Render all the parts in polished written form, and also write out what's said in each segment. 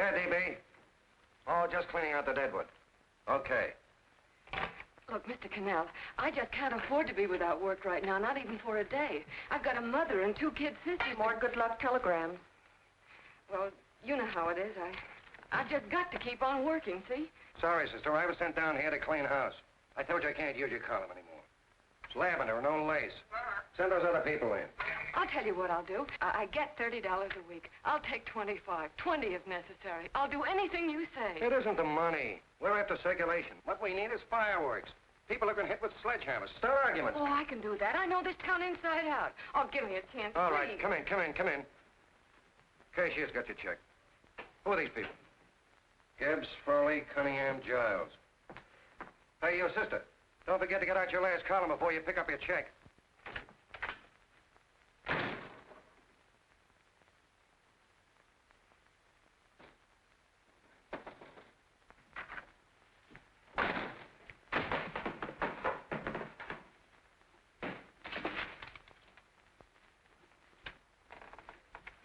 Yeah, DB. Oh, just cleaning out the deadwood. Okay. Look, Mr. Cannell, I just can't afford to be without work right now, not even for a day. I've got a mother and 2 kid sisters. More good luck telegrams. Well, you know how it is. I've just got to keep on working, see? Sorry, sister. I was sent down here to clean house. I told you I can't use your column anymore. It's lavender and no lace. Send those other people in. I'll tell you what I'll do. I get $30 a week. I'll take 25, 20 if necessary. I'll do anything you say. It isn't the money. We're after circulation. What we need is fireworks. People have been hit with sledgehammers. Start arguments. Oh, I can do that. I know this town inside out. Oh, give me a chance, All please. right, come in. Cashier's got your check. Who are these people? Gibbs, Furley, Cunningham, Giles. Hey, your sister. Don't forget to get out your last column before you pick up your check.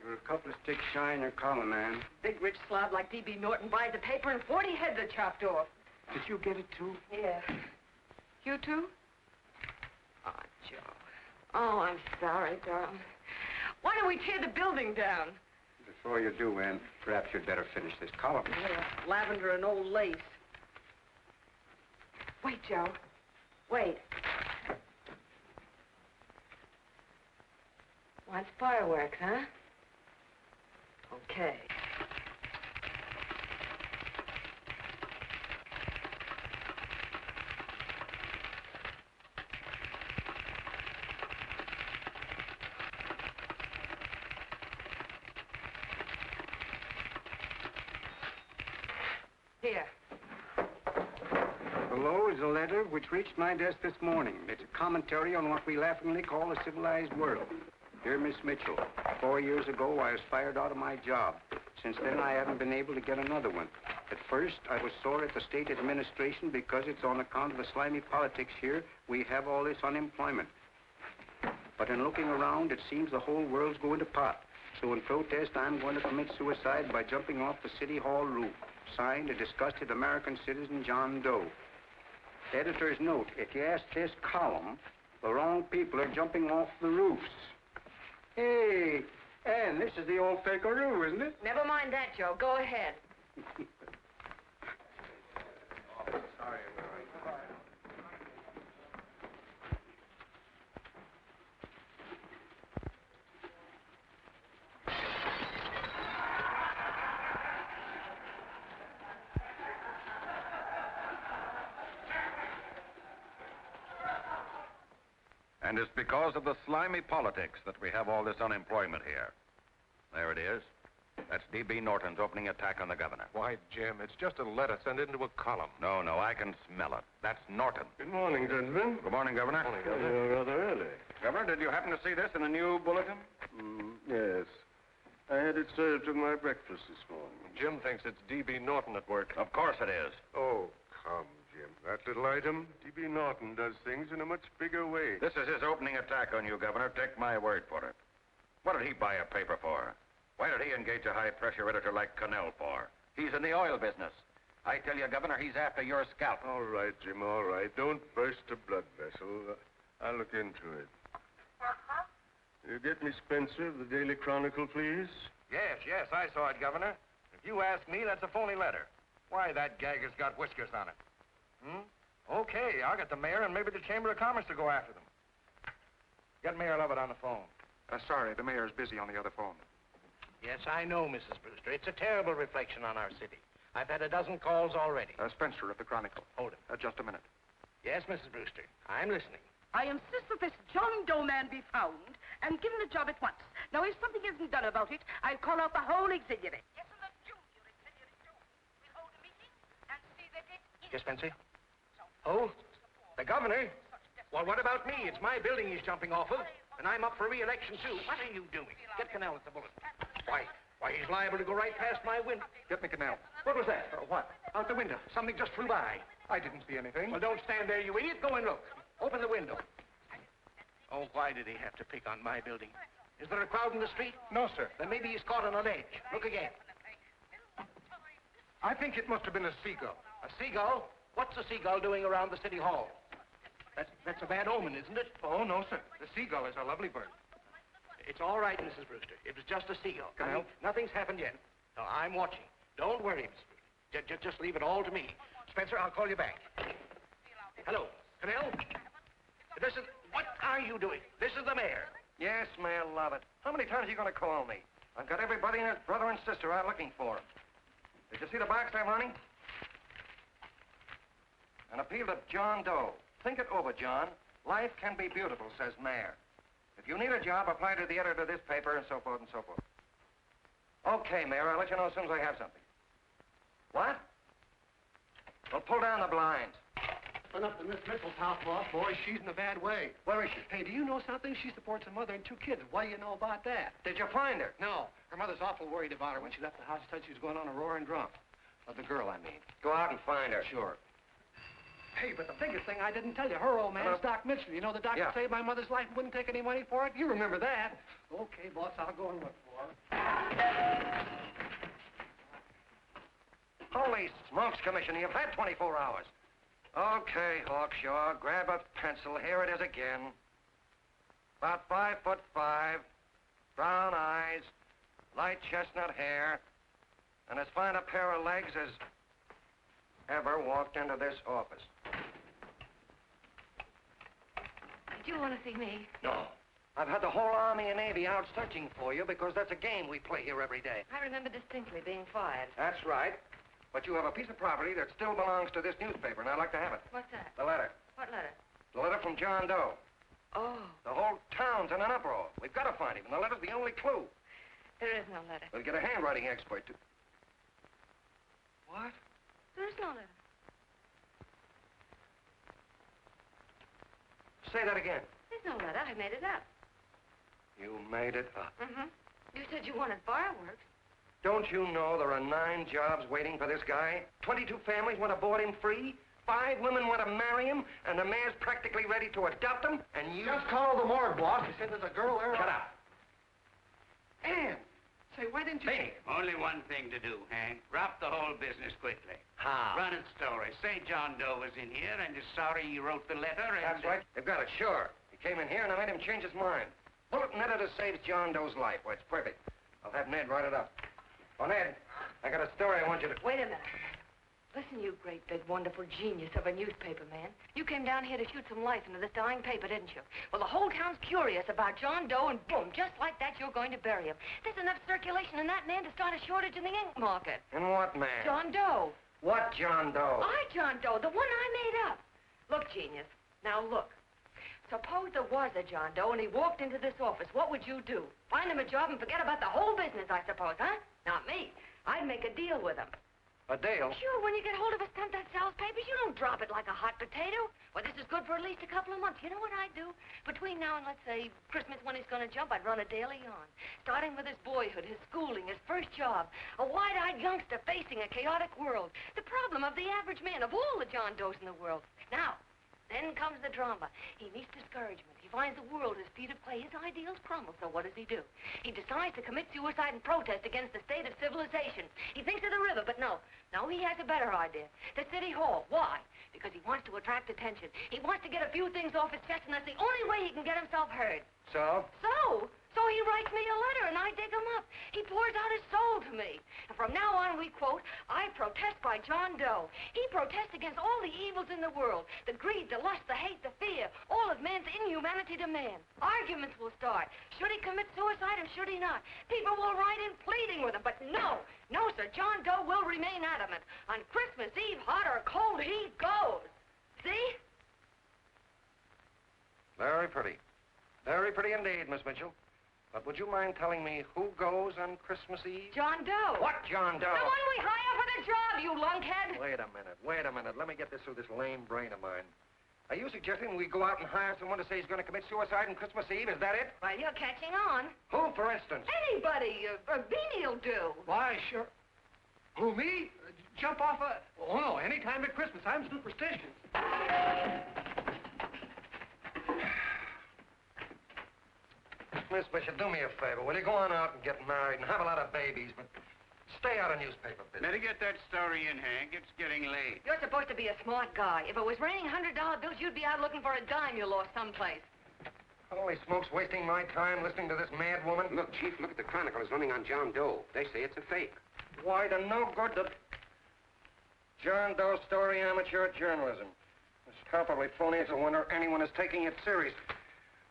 You're a couple of sticks shy in your column, man. Big rich slob like D.B. Norton buys the paper and 40 heads are chopped off. Did you get it, too? Yeah. You too? Oh, Joe. Oh, I'm sorry, darling. Why don't we tear the building down? Before you do, Ann, perhaps you'd better finish this column. Yeah, lavender and old lace. Wait, Joe. Wait. Wants fireworks, huh? Okay. Here. Below is a letter which reached my desk this morning. It's a commentary on what we laughingly call the civilized world. Dear Miss Mitchell, 4 years ago, I was fired out of my job. Since then, I haven't been able to get another one. At first, I was sore at the state administration because it's on account of the slimy politics here we have all this unemployment. But in looking around, it seems the whole world's going to pot. So in protest, I'm going to commit suicide by jumping off the City Hall roof. Signed, a disgusted American citizen, John Doe. Editor's note, if you ask this column, the wrong people are jumping off the roofs. Hey, Ann, this is the old Fakeroo, isn't it? Never mind that, Joe. Go ahead. Sorry. And it's because of the slimy politics that we have all this unemployment here. There it is. That's D.B. Norton's opening attack on the governor. Why, Jim, it's just a letter sent into a column. No, I can smell it. That's Norton. Good morning, gentlemen. Good morning, Governor. Morning, Governor. You're rather early. Governor, did you happen to see this in a new bulletin? Yes. I had it served with my breakfast this morning. Jim thinks it's D.B. Norton at work. Of course it is. Oh, come, Jim. That little item, D.B. Norton does things in a much bigger way. This is his opening attack on you, Governor. Take my word for it. What did he buy a paper for? Why did he engage a high-pressure editor like Cannell for? He's in the oil business. I tell you, Governor, he's after your scalp. All right, Jim, all right. Don't burst a blood vessel. I'll look into it. You get me Spencer of the Daily Chronicle, please? Yes, I saw it, Governor. If you ask me, that's a phony letter. Why, that gagger's got whiskers on it. Okay, I'll get the mayor and maybe the Chamber of Commerce to go after them. Get Mayor Lovett on the phone. Sorry, the mayor's busy on the other phone. Yes, I know, Mrs. Brewster. It's a terrible reflection on our city. I've had a dozen calls already. Spencer of the Chronicle. Hold it. Just a minute. Yes, Mrs. Brewster. I'm listening. I insist that this John Doe man be found and given a job at once. Now, if something isn't done about it, I'll call out the whole auxiliary. Yes, and the junior auxiliary, too. We'll hold a meeting and see that it is... Yes, Spencer? Oh, the governor? Well, what about me? It's my building he's jumping off of, and I'm up for re-election, too. What are you doing? Get Cannell at the bullet. Why, he's liable to go right past my window. Get me Cannell. What was that? What? Out the window. Something just flew by. I didn't see anything. Well, don't stand there, you idiot. Go and look. Open the window. Oh, why did he have to pick on my building? Is there a crowd in the street? No, sir. Then maybe he's caught on a ledge. Look again. I think it must have been a seagull. A seagull? What's a seagull doing around the city hall? That's a bad omen, isn't it? Oh, no, sir. The seagull is a lovely bird. It's all right, Mrs. Brewster. It was just a seagull. Canal? Nothing's happened yet. No, I'm watching. Don't worry, Mrs. Brewster. Just leave it all to me. Spencer, I'll call you back. Hello, Canal? What are you doing? This is the mayor. Yes, Mayor Lovett. How many times are you going to call me? I've got everybody and his brother and sister out looking for him. Did you see the box I'm running? An appeal to John Doe. Think it over, John. Life can be beautiful, says Mayor. If you need a job, apply to the editor of this paper, and so forth and so forth. Okay, Mayor, I'll let you know as soon as I have something. What? Well, pull down the blinds. Run up to Miss Mitchell's house, boss. Boy, she's in a bad way. Where is she? Hey, do you know something? She supports a mother and 2 kids. What do you know about that? Did you find her? No. Her mother's awful worried about her. When she left the house, she said she was going on a roaring drunk. The girl, I mean. Go out and find her. Sure. Hey, but the biggest thing I didn't tell you, her old man is Doc Mitchell. You know the doctor saved my mother's life and wouldn't take any money for it? You remember that. Okay, boss, I'll go and look for her. Holy smokes, Commissioner, you've had 24 hours. Okay, Hawkshaw, grab a pencil. Here it is again. About 5'5", brown eyes, light chestnut hair, and as fine a pair of legs as ever walked into this office. Did you want to see me? No. I've had the whole Army and Navy out searching for you because that's a game we play here every day. I remember distinctly being fired. That's right. But you have a piece of property that still belongs to this newspaper, and I'd like to have it. What's that? The letter. What letter? The letter from John Doe. Oh, The whole town's in an uproar. We've got to find him, and the letter's the only clue. there is no letter. We'll get a handwriting expert to... What? There is no letter. Say that again. There's no letter. I made it up. You made it up. Mm-hmm. You said you wanted fireworks. Don't you know there are 9 jobs waiting for this guy? 22 families want to board him free. 5 women want to marry him, and the mayor's practically ready to adopt him, and you... Just call the morgue, boss. He said there's a girl there. Shut up. Ann, say, why didn't you... Hey. Only one thing to do, Hank. Drop the whole business quickly. How? Run its story. Say John Doe was in here and is sorry he wrote the letter and... That's right. They've got it, sure. He came in here, and I made him change his mind. Bulletin editor saves John Doe's life. Why, it's perfect. I'll have Ned write it up. Oh, Ned, I got a story I want you to... Wait a minute. Listen, you great, big, wonderful genius of a newspaper man. You came down here to shoot some life into this dying paper, didn't you? Well, the whole town's curious about John Doe, and boom, just like that, you're going to bury him. There's enough circulation in that man to start a shortage in the ink market. And what man? John Doe. What John Doe? John Doe, the one I made up. Look, genius, now look. Suppose there was a John Doe and he walked into this office. What would you do? Find him a job and forget about the whole business, I suppose, huh? Not me. I'd make a deal with him. A deal? Sure, when you get hold of a stunt that sells papers, you don't drop it like a hot potato. Well, this is good for at least a couple of months. You know what I'd do? Between now and, let's say, Christmas when he's going to jump, I'd run a daily on. Starting with his boyhood, his schooling, his first job. A wide-eyed youngster facing a chaotic world. The problem of the average man, of all the John Does in the world. Now, then comes the drama. He meets discouragement. He finds the world his feet of clay. His ideals crumble. So what does he do? He decides to commit suicide and protest against the state of civilization. He thinks of the river, but no. No, he has a better idea. The city hall. Why? Because he wants to attract attention. He wants to get a few things off his chest, and that's the only way he can get himself heard. So? So he writes me a letter, and I dig him up. He pours out his soul to me. And from now on, we quote, I protest by John Doe. He protests against all the evils in the world. The greed, the lust, the hate, the fear. All of man's inhumanity to man. Arguments will start. Should he commit suicide or should he not? People will write in pleading with him. But no, sir, John Doe will remain adamant. On Christmas Eve, hot or cold, he goes. See? Very pretty. Very pretty indeed, Miss Mitchell. But would you mind telling me who goes on Christmas Eve? John Doe. What John Doe? The one we hire for the job, you lunkhead. Wait a minute. Let me get this through this lame brain of mine. Are you suggesting we go out and hire someone to say he's going to commit suicide on Christmas Eve? Is that it? Well, you're catching on. Who, for instance? Anybody. Beanie'll do. Why, sure. Who, me? Jump off a... Oh, no, any time at Christmas. I'm superstitious. Miss Bishop, do me a favor. Will you go on out and get married and have a lot of babies, but Stay out of newspaper business. Better get that story in, Hank. It's getting late. You're supposed to be a smart guy. If it was raining $100 bills, you'd be out looking for a dime you lost someplace. Holy smokes, wasting my time listening to this mad woman. Look, Chief, look at the Chronicle. It's running on John Doe. They say it's a fake. Why, the no good to... John Doe story, amateur journalism. It's palpably phony. It's a wonder anyone is taking it serious.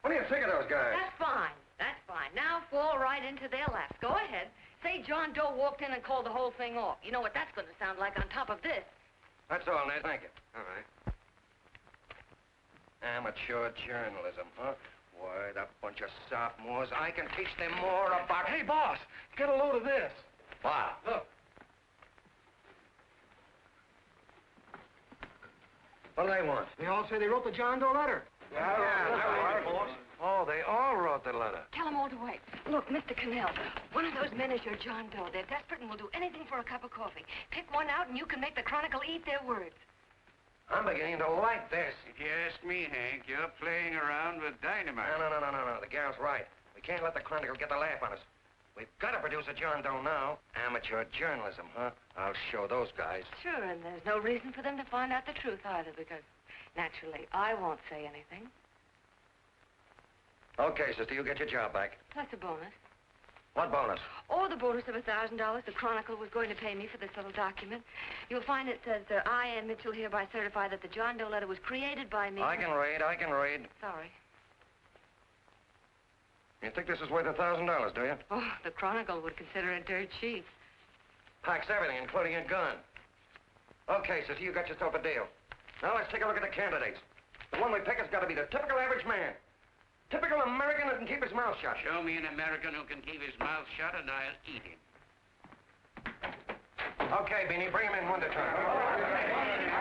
What do you think of those guys? That's fine. That's fine. Now fall right into their laps. Go ahead. Say John Doe walked in and called the whole thing off. You know what that's going to sound like on top of this. That's all, Ned. Thank you. All right. Amateur journalism, huh? Why, that bunch of sophomores, I can teach them more about... Hey, boss, get a load of this. What? Look. What do they want? They all say they wrote the John Doe letter. Yeah, boss. Oh, they all wrote the letter. Tell them all to wait. Look, Mr. Cannell, one of those men is your John Doe. They're desperate and will do anything for a cup of coffee. Pick one out and you can make the Chronicle eat their words. I'm beginning to like this. If you ask me, Hank, you're playing around with dynamite. No. The gal's right. We can't let the Chronicle get the laugh on us. We've got to produce a John Doe now. Amateur journalism, huh? I'll show those guys. Sure, and there's no reason for them to find out the truth either, because naturally I won't say anything. Okay, sister, you get your job back. Plus a bonus. What bonus? Or the bonus of $1,000 the Chronicle was going to pay me for this little document. You'll find it says, I, Ann Mitchell, hereby certify that the John Doe letter was created by me. I can read. Sorry. You think this is worth $1,000, do you? Oh, the Chronicle would consider it dirt cheap. Packs everything, including a gun. Okay, sister, you got yourself a deal. Now let's take a look at the candidates. The one we pick has got to be the typical average man. Typical American that can keep his mouth shut. Show me an American who can keep his mouth shut and I'll eat him. Okay, Beanie, bring him in one at a time.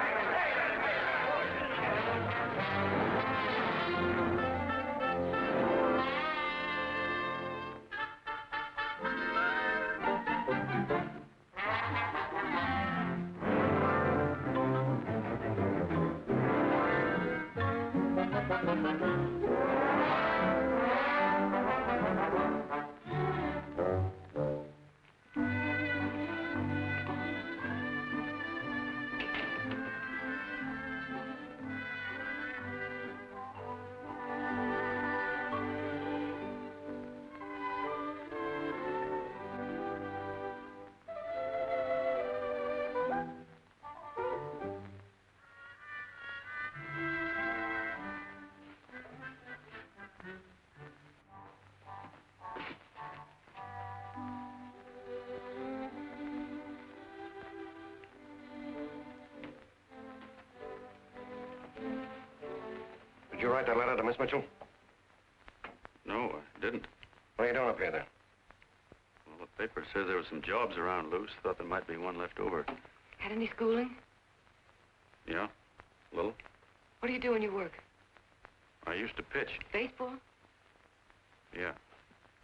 Did you write that letter to Miss Mitchell? No, I didn't. What are you doing up here, then? Well, the paper says there were some jobs around loose. Thought there might be one left over. Had any schooling? Yeah, a little. What do you do when you work? I used to pitch. Baseball? Yeah,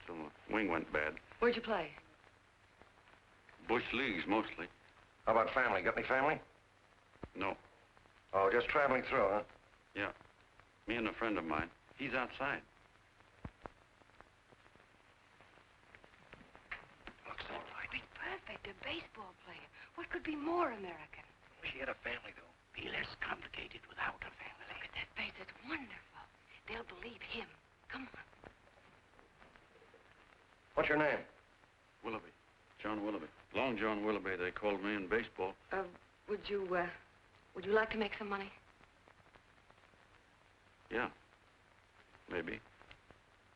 till the wing went bad. Where'd you play? Bush leagues, mostly. How about family? Got any family? No. Oh, just traveling through, huh? Yeah. Me and a friend of mine. He's outside. Looks all right. Be perfect, a baseball player. What could be more American? She had a family, though. Be less complicated without a family. Look at that face. It's wonderful. They'll believe him. Come on. What's your name? Willoughby. John Willoughby. Long John Willoughby, they called me in baseball. Would you like to make some money? Yeah. Maybe.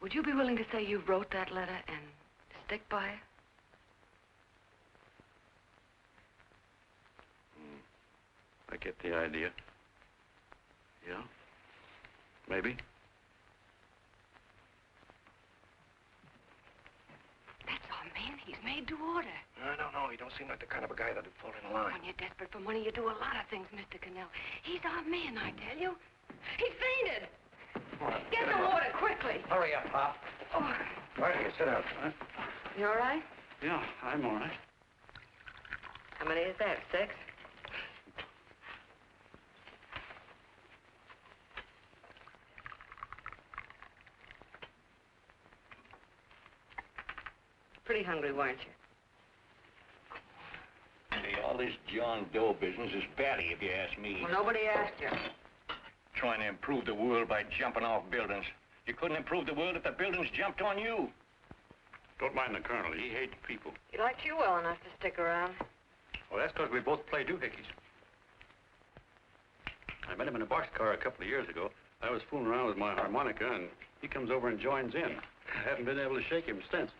Would you be willing to say you wrote that letter and stick by it? I get the idea. Yeah. Maybe. That's our man. He's made to order. I don't know. He don't seem like the kind of a guy that'd fall in line. When you're desperate for money, you do a lot of things, Mr. Cannell. He's our man, I tell you. He fainted. Come on, Get the water, quickly. Hurry up, Pop. Oh, Right here, sit down. Huh? you all right? Yeah, I'm all right. How many is that, 6? Pretty hungry, weren't you? this John Doe business is batty, if you ask me. Well, nobody asked you. Trying to improve the world by jumping off buildings. You couldn't improve the world if the buildings jumped on you. Don't mind the colonel. He hates people. He likes you well enough to stick around. Well, that's because we both play doohickeys. I met him in a boxcar a couple of years ago. I was fooling around with my harmonica, and he comes over and joins in. I haven't been able to shake him since.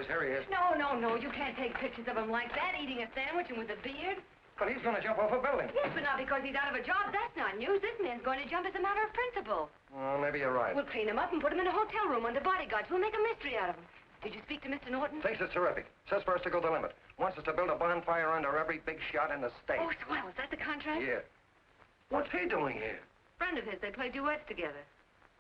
Here he is. No, you can't take pictures of him like that, eating a sandwich and with a beard. But he's going to jump off a building. Yes, but not because he's out of a job. That's not news. This man's going to jump as a matter of principle. Well, maybe you're right. We'll clean him up and put him in a hotel room under bodyguards. We'll make a mystery out of him. Did you speak to Mr. Norton? Thinks it's terrific. Says for us to go the limit. Wants us to build a bonfire under every big shot in the state. Oh, swell. Is that the contract? Yeah. What's he doing here? Friend of his. They play duets together.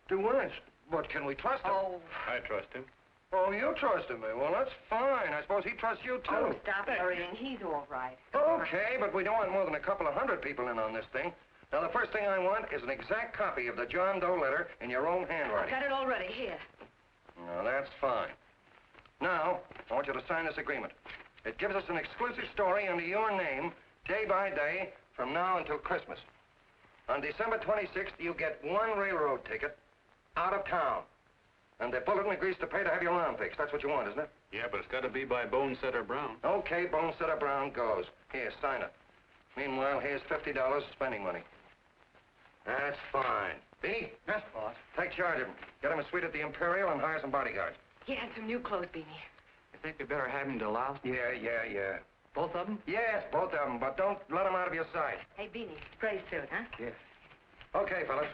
Duets? But can we trust him? Oh. I trust him. Oh, you trusted me. Well, that's fine. I suppose he trusts you, too. Oh, stop worrying. He's all right. Okay, but we don't want more than a couple of hundred people in on this thing. Now, the first thing I want is an exact copy of the John Doe letter in your own handwriting. Got it already. Here. Now, that's fine. Now, I want you to sign this agreement. It gives us an exclusive story under your name, day by day, from now until Christmas. On December 26th, you get one railroad ticket out of town. And the bulletin agrees to pay to have your lawn fixed. That's what you want, isn't it? Yeah, but it's got to be by Bonesetter Brown. Okay, Bonesetter Brown goes. Here, sign it. Meanwhile, here's $50 spending money. That's fine. Beanie? Yes, boss. Take charge of him. Get him a suite at the Imperial and hire some bodyguards. He had some new clothes, Beanie. You think we better have him to Laos? Yeah. Both of them? Yes, both of them, but don't let them out of your sight. Hey, Beanie, gray suit, huh? Yes. Okay, fellas.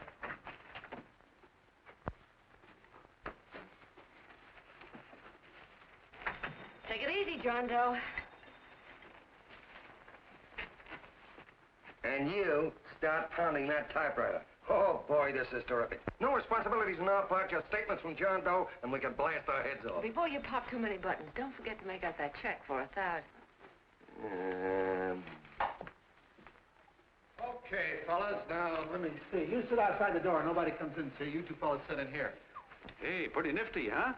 Take it easy, John Doe. And you start pounding that typewriter. Oh, boy, this is terrific. No responsibilities on our part, just statements from John Doe, and we can blast our heads off. Before you pop too many buttons, don't forget to make out that check for $1,000. Okay, fellas, now, let me see. You sit outside the door. Nobody comes in, see? You two fellas sit in here. Hey, pretty nifty, huh?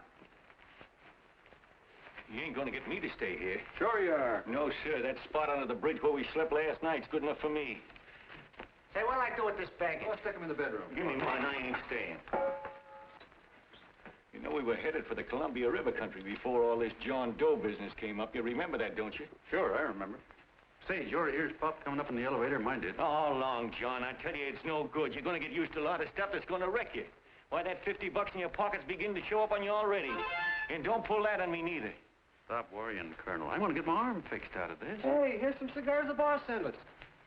You ain't gonna get me to stay here. Sure you are. No, sir. That spot under the bridge where we slept last night's good enough for me. Say, what'll I do with this baggage? Let's stick him in the bedroom. Give me mine. I ain't staying. You know, we were headed for the Columbia River country before all this John Doe business came up. You remember that, don't you? Sure, I remember. Say, your ears popped coming up in the elevator. Mine did. All along, John. I tell you, it's no good. You're gonna get used to a lot of stuff that's gonna wreck you. Why, that $50 in your pocket's beginning to show up on you already. And don't pull that on me, neither. Stop worrying, Colonel. I'm going to get my arm fixed out of this. Hey, here's some cigars the boss sent us.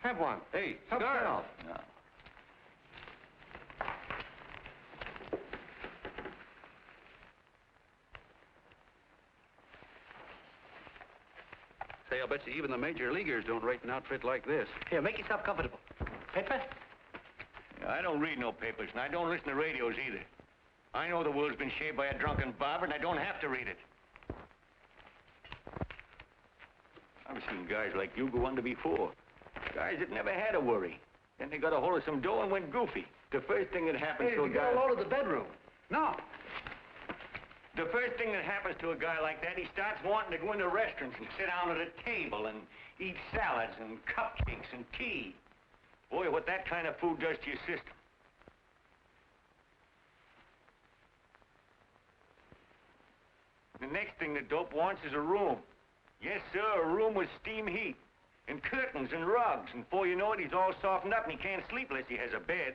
Have one. Hey, Help cigars. yourself. No. Say, I'll bet you even the major leaguers don't rate an outfit like this. Here, make yourself comfortable. Paper? I don't read no papers, and I don't listen to radios either. I know the world's been shaped by a drunken barber, and I don't have to read it. I've seen guys like you go under before. Guys that never had a worry. Then they got a hold of some dough and went goofy. The first thing that happens Hey, to a you guy... got a load of the bedroom. No. The first thing that happens to a guy like that, he starts wanting to go into restaurants and sit down at a table and eat salads and cupcakes and tea. Boy, what that kind of food does to your system. The next thing the dope wants is a room. Yes, sir, a room with steam heat, and curtains and rugs, and before you know it, he's all softened up and he can't sleep unless he has a bed.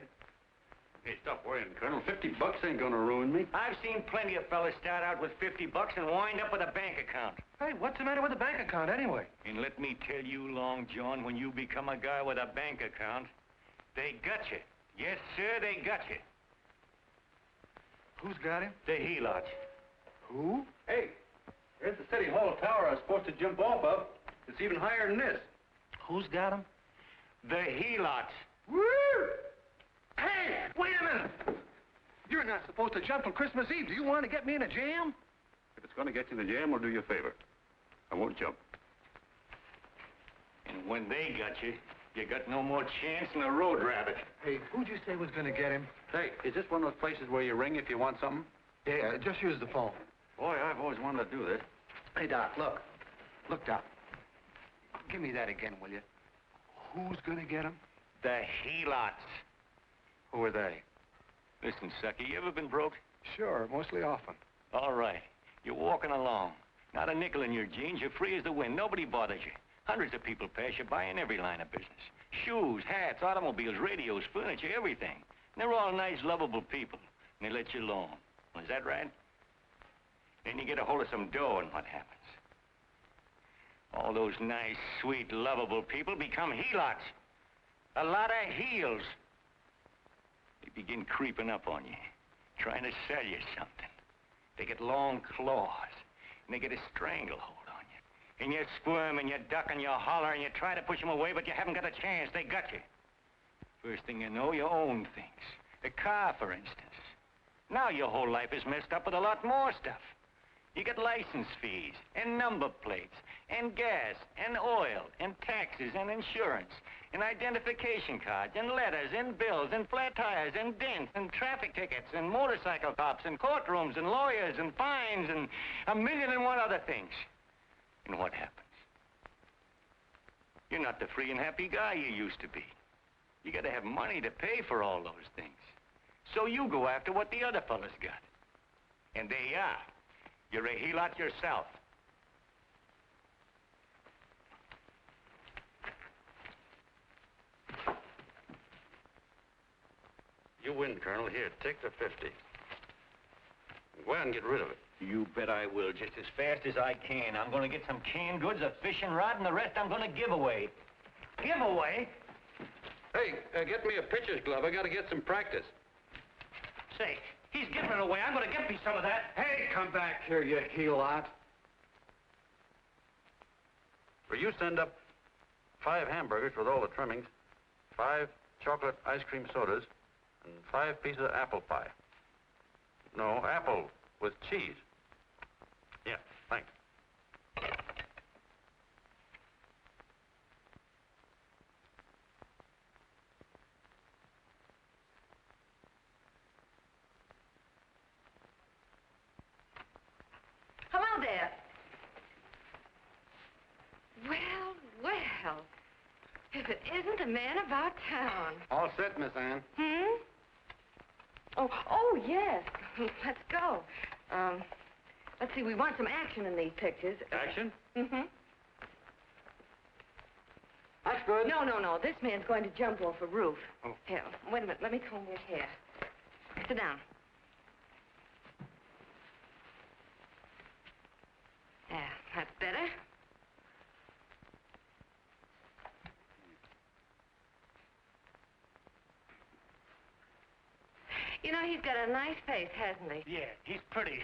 Hey, stop worrying, Colonel. $50 ain't gonna ruin me. I've seen plenty of fellas start out with $50 and wind up with a bank account. Hey, what's the matter with the bank account, anyway? And let me tell you, Long John, when you become a guy with a bank account, they got you. Yes, sir, they got you. Who's got him? The helots. Who? Hey, here's the City Hall tower I was supposed to jump off of. It's even higher than this. Who's got him? The helots. Woo! Hey, wait a minute! You're not supposed to jump on Christmas Eve. Do you want to get me in a jam? If it's going to get you in the jam, I'll do you a favor. I won't jump. And when they got you, you got no more chance than a road rabbit. Hey, who'd you say was going to get him? Hey, is this one of those places where you ring if you want something? Yeah, just use the phone. Boy, I've always wanted to do this. Hey, Doc, look. Look, Doc. Give me that again, will you? Who's going to get him? The Helots. Who are they? Listen, sucker, you ever been broke? Sure, mostly often. All right. You're walking along. Not a nickel in your jeans. You're free as the wind. Nobody bothers you. Hundreds of people pass you by in every line of business. Shoes, hats, automobiles, radios, furniture, everything. And they're all nice, lovable people. And they let you alone. Well, is that right? Then you get a hold of some dough, and what happens? All those nice, sweet, lovable people become Helots. A lot of heels. They begin creeping up on you, trying to sell you something. They get long claws, and they get a stranglehold on you. And you squirm, and you duck, and you holler, and you try to push them away, but you haven't got a chance. They got you. First thing you know, you own things. The car, for instance. Now your whole life is messed up with a lot more stuff. You get license fees, and number plates, and gas, and oil, and taxes, and insurance, and identification cards, and letters, and bills, and flat tires, and dents, and traffic tickets, and motorcycle cops, and courtrooms, and lawyers, and fines, and 1,000,001 other things. And what happens? You're not the free and happy guy you used to be. You gotta have money to pay for all those things. So you go after what the other fellas got. And there you are. You're a Helot yourself. You win, Colonel. Here, take the 50. Go ahead and get rid of it. You bet I will, just as fast as I can. I'm gonna get some canned goods, a fishing rod, and the rest I'm gonna give away. Give away? Hey, get me a pitcher's glove. I got to get some practice. Say, he's giving it away. I'm going to get me some of that. Hey, come back here, you Helot. Will you send up 5 hamburgers with all the trimmings, 5 chocolate ice cream sodas, and 5 pieces of apple pie? No, apple with cheese. Yeah, thanks. Hello there. Well, well. If it isn't the man about town. All set, Miss Ann. Hmm? Oh, yes. Let's go. Let's see, we want some action in these pictures. Action? Mm-hmm. That's good. No. This man's going to jump off a roof. Oh. Here, wait a minute. Let me comb your hair. Sit down. Yeah, that's better. You know, he's got a nice face, hasn't he? Yeah, he's pretty.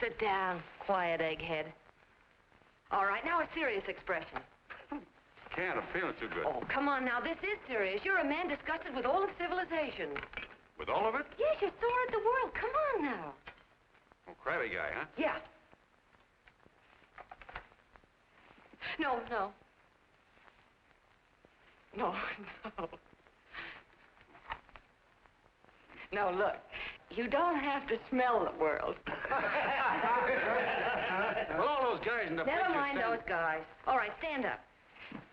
Sit down, quiet egghead. All right, now a serious expression. Can't. I'm feeling too good. Oh, come on now, this is serious. You're a man disgusted with all of civilization. With all of it? Yes, you're sore at the world. Come on now. Oh, crabby guy, huh? Yeah. No. No, look. You don't have to smell the world. Well, all those guys in the Never picture mind stand- those guys. All right, stand up.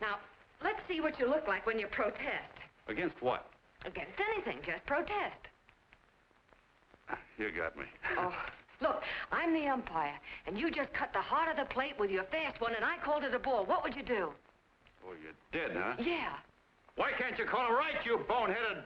Now, let's see what you look like when you protest. Against what? Against anything, just protest. You got me. Oh, look, I'm the umpire, and you just cut the heart of the plate with your fast one, and I called it a ball. What would you do? Oh, you did, huh? Yeah. Why can't you call him right, you boneheaded...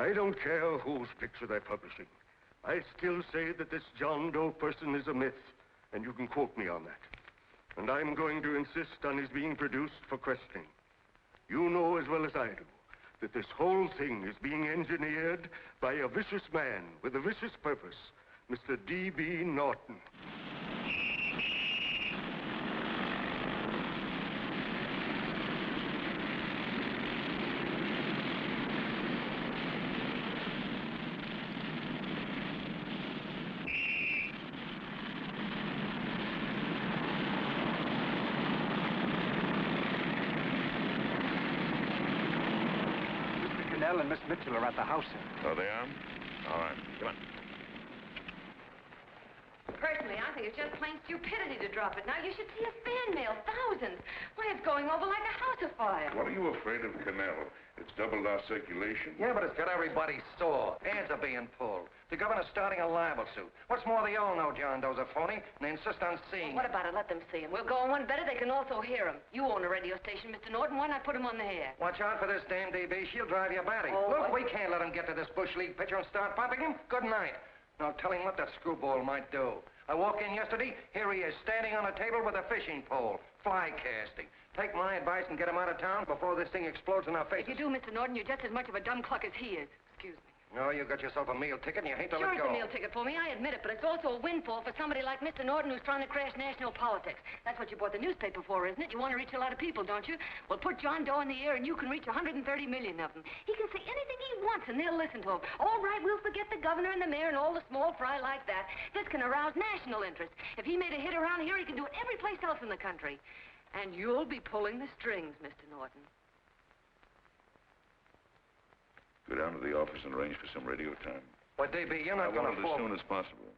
I don't care whose picture they're publishing. I still say that this John Doe person is a myth, and you can quote me on that. And I'm going to insist on his being produced for questioning. You know as well as I do that this whole thing is being engineered by a vicious man with a vicious purpose, Mr. D.B. Norton. Cannell and Miss Mitchell are at the house, sir. Oh, they are? All right. Come on. Personally, I think it's just plain stupidity to drop it. Now, you should see a fan mail, thousands. Why, it's going over like a house afire. What are you afraid of, Cannell? It's doubled our circulation. Yeah, but it's got everybody sore. Ads are being pulled. The governor's starting a libel suit. What's more, they all know John Doe's a phony, and they insist on seeing What him. about it? Let them see him. We'll go on one better. They can also hear him. You own a radio station, Mr. Norton. Why not put him on the air? Watch out for this dame DB. She'll drive you batty. Oh, Look, what? we can't let him get to this Bush League pitcher and start pumping him. Good night. Now tell him what that screwball might do. I walked in yesterday. Here he is, standing on a table with a fishing pole. Fly casting. Take my advice and get him out of town before this thing explodes in our faces. If you do, Mr. Norton, you're just as much of a dumb cluck as he is. Excuse me. No, you got yourself a meal ticket and you hate to Sure, let it's go. a meal ticket for me. I admit it, but it's also a windfall for somebody like Mr. Norton who's trying to crash national politics. That's what you bought the newspaper for, isn't it? You want to reach a lot of people, don't you? Well, put John Doe in the air and you can reach 130 million of them. He can say anything he wants and they'll listen to him. All right, we'll forget the governor and the mayor and all the small fry like that. This can arouse national interest. If he made a hit around here, he can do it every place else in the country. And you'll be pulling the strings, Mr. Norton. Go down to the office and arrange for some radio time. Well, DB, you're not I going want to it fall. as soon as possible.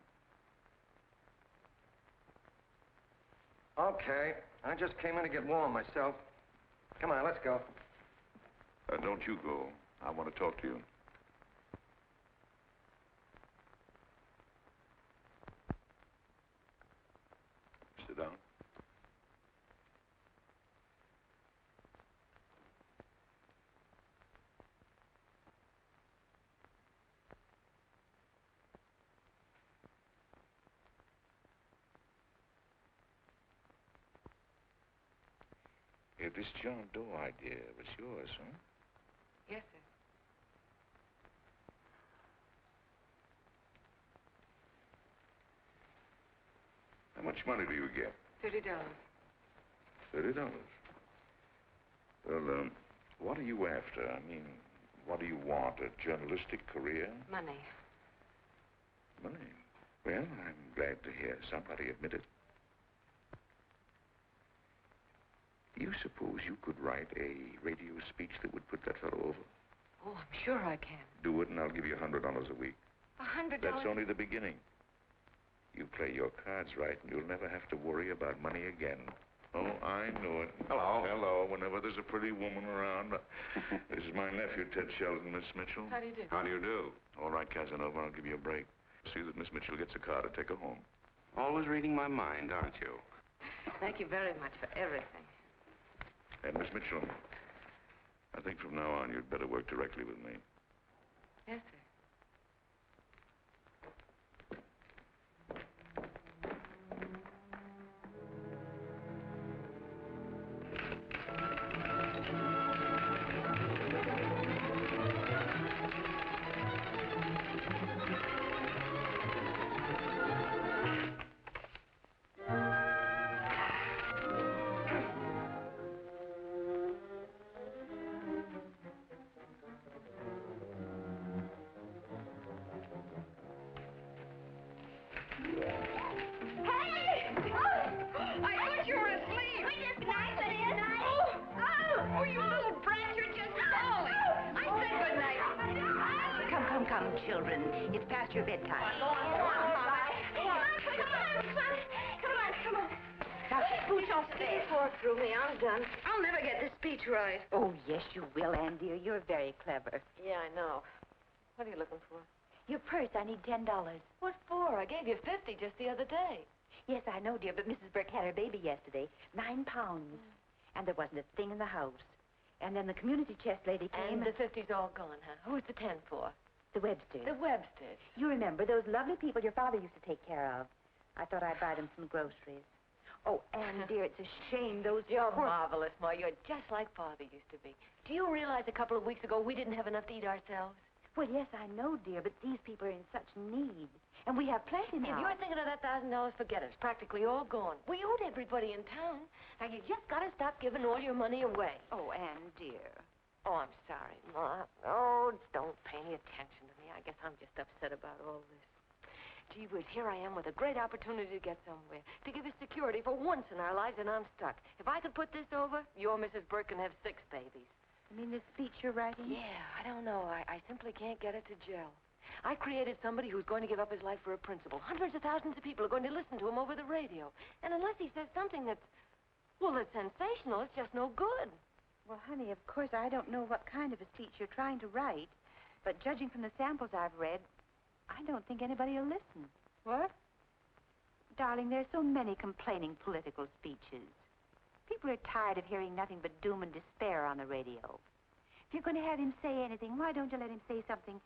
Okay. I just came in to get warm myself. Come on, let's go. Don't you go. I want to talk to you. Sit down. This John Doe idea was yours, huh? Yes, sir. How much money do you get? $30. $30. Well, what are you after? I mean, what do you want? A journalistic career? Money. Money? Well, I'm glad to hear somebody admit it. You suppose you could write a radio speech that would put that fellow over? Oh, I'm sure I can. Do it, and I'll give you $100 a week. $100? That's only the beginning. You play your cards right, and you'll never have to worry about money again. Oh, I know it. Hello. Hello. Whenever there's a pretty woman around. This is my nephew, Ted Sheldon, Miss Mitchell. How do you do? How do you do? All right, Casanova, I'll give you a break. See that Miss Mitchell gets a car to take her home. Always reading my mind, aren't you? Thank you very much for everything. And Miss Mitchell, I think from now on you'd better work directly with me. Yes, sir. Come, children. It's past your bedtime. Come on. Now, scooch off there. Pour through me. I'm done. I'll never get this speech right. Oh, yes, you will, Ann, dear. You're very clever. Yeah, I know. What are you looking for? Your purse, I need $10. What for? I gave you 50 just the other day. Yes, I know, dear, but Mrs. Burke had her baby yesterday. 9 pounds. And there wasn't a thing in the house. And then the community chest lady came. And the 50's all gone, huh? Who's the 10 for? The Websters. The Websters. You remember those lovely people your father used to take care of. I thought I'd buy them some groceries. Oh, Anne, dear, it's a shame those... You're marvelous, Ma. You're just like Father used to be. Do you realize a couple of weeks ago we didn't have enough to eat ourselves? Well, yes, I know, dear, but these people are in such need. And we have plenty now. If you're thinking of that $1,000, forget it. It's practically all gone. We owed everybody in town. Now, you just got to stop giving all your money away. Oh, Anne, dear. Oh, I'm sorry, Ma. Oh, don't pay any attention to me. I guess I'm just upset about all this. Gee whiz, here I am with a great opportunity to get somewhere, to give us security for once in our lives, and I'm stuck. If I could put this over, your Mrs. Burke can have 6 babies. You mean this speech you're writing? Yeah, I don't know. I simply can't get it to gel. I created somebody who's going to give up his life for a principle. Hundreds of thousands of people are going to listen to him over the radio. And unless he says something that's sensational, it's just no good. Well, honey, of course, I don't know what kind of a speech you're trying to write, but judging from the samples I've read, I don't think anybody will listen. What? Darling, there's so many complaining political speeches. People are tired of hearing nothing but doom and despair on the radio. If you're going to have him say anything, why don't you let him say something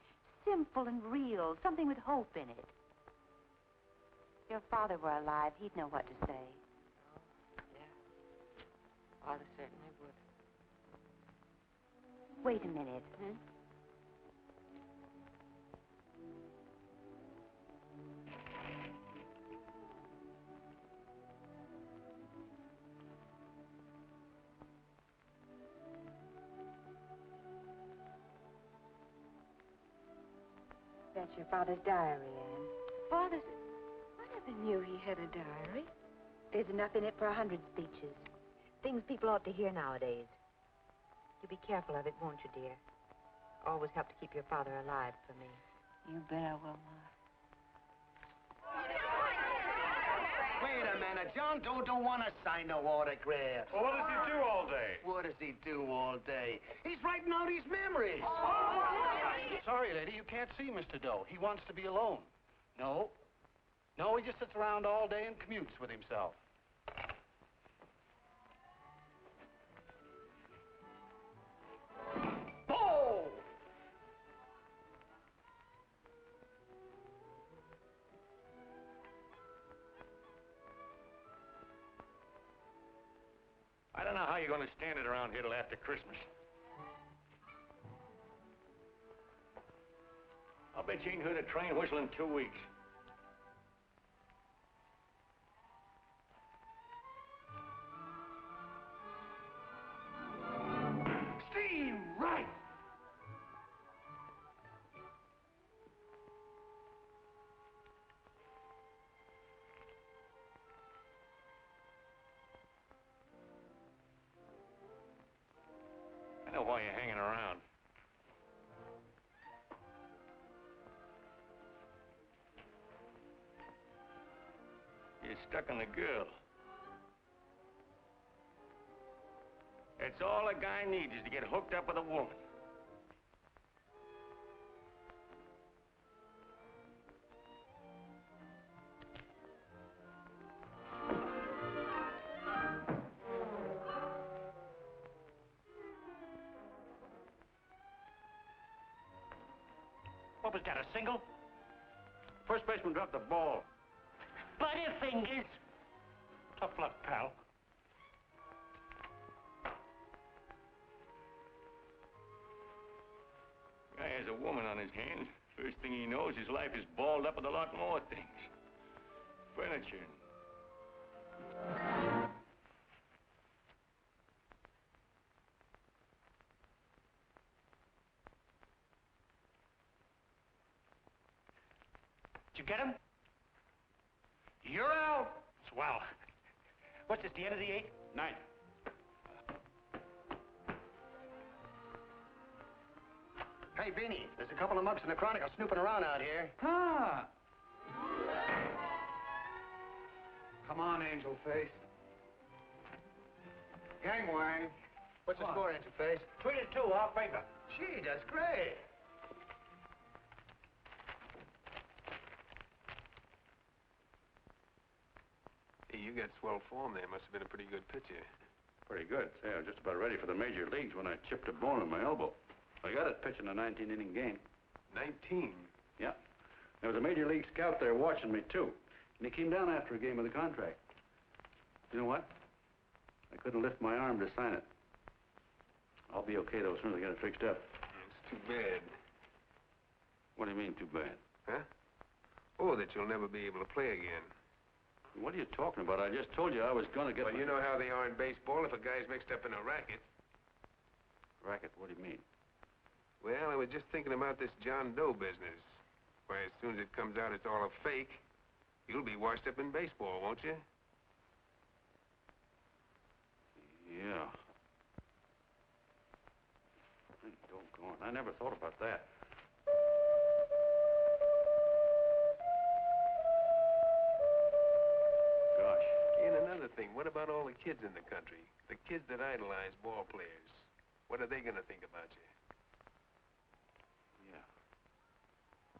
simple and real, something with hope in it? If your father were alive, he'd know what to say. Oh, yeah. Father certainly would. Wait a minute. That's your father's diary, Anne. Father's... I never knew he had a diary. There's enough in it for 100 speeches. Things people ought to hear nowadays. You be careful of it, won't you, dear? Always help to keep your father alive for me. You bet I will, Ma. Wait a minute. John Doe don't want to sign no autograph. Well, what does he do all day? What does he do all day? He's writing out his memories. Sorry, lady, you can't see Mr. Doe. He wants to be alone. No, he just sits around all day and commutes with himself. Oh! I don't know how you're going to stand it around here till after Christmas. I'll bet you ain't heard a train whistle in 2 weeks. Steve, right! I know why you're hanging around. You're stuck on the girl. That's all a guy needs is to get hooked up with a woman. What was that, a single? First baseman dropped the ball. Butterfingers. Tough luck, pal. Guy has a woman on his hands. First thing he knows, his life is balled up with a lot more things. Furniture. Did you get him? You're out. Swell. What's this, the end of the 8th? 9th. Hey, Beanie, there's a couple of mugs in the Chronicle snooping around out here. Ah! Come on, Angel Face. Gangway. What's the score, Angel Face? 3-2, our favor. Gee, that's great. Hey, you got swell form there. Must have been a pretty good pitcher. Pretty good. Say, I was just about ready for the major leagues when I chipped a bone in my elbow. I got it pitching a 19-inning game. 19? Yeah. There was a major league scout there watching me, too. And he came down after a game of the contract. You know what? I couldn't lift my arm to sign it. I'll be okay, though, as soon as I get it fixed up. It's too bad. What do you mean, too bad? Huh? Oh, that you'll never be able to play again. What are you talking about? I just told you I was going to get Well, you know how they are in baseball if a guy's mixed up in a racket. Racket? What do you mean? Well, I was just thinking about this John Doe business. Why, as soon as it comes out it's all a fake, you'll be washed up in baseball, won't you? Yeah. Hey, doggone. I never thought about that. Gosh. And another thing, what about all the kids in the country? The kids that idolize ball players. What are they going to think about you? Yeah.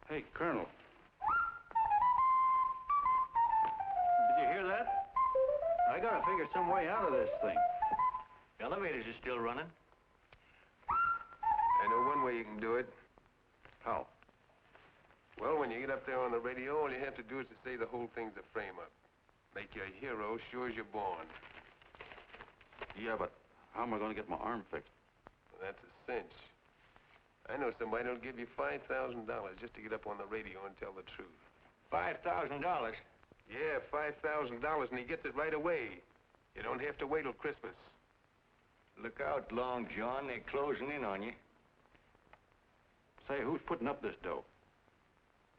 Hey, Colonel. Did you hear that? I gotta figure some way out of this thing. Elevators are still running. I know one way you can do it. How? Well, when you get up there on the radio, all you have to do is to say the whole thing's a frame-up. Make you a hero sure as you're born. Yeah, but how am I going to get my arm fixed? Well, that's a cinch. I know somebody who'll give you $5,000 just to get up on the radio and tell the truth. $5,000? Yeah, $5,000, and he gets it right away. You don't have to wait till Christmas. Look out, Long John. They're closing in on you. Say, who's putting up this dough?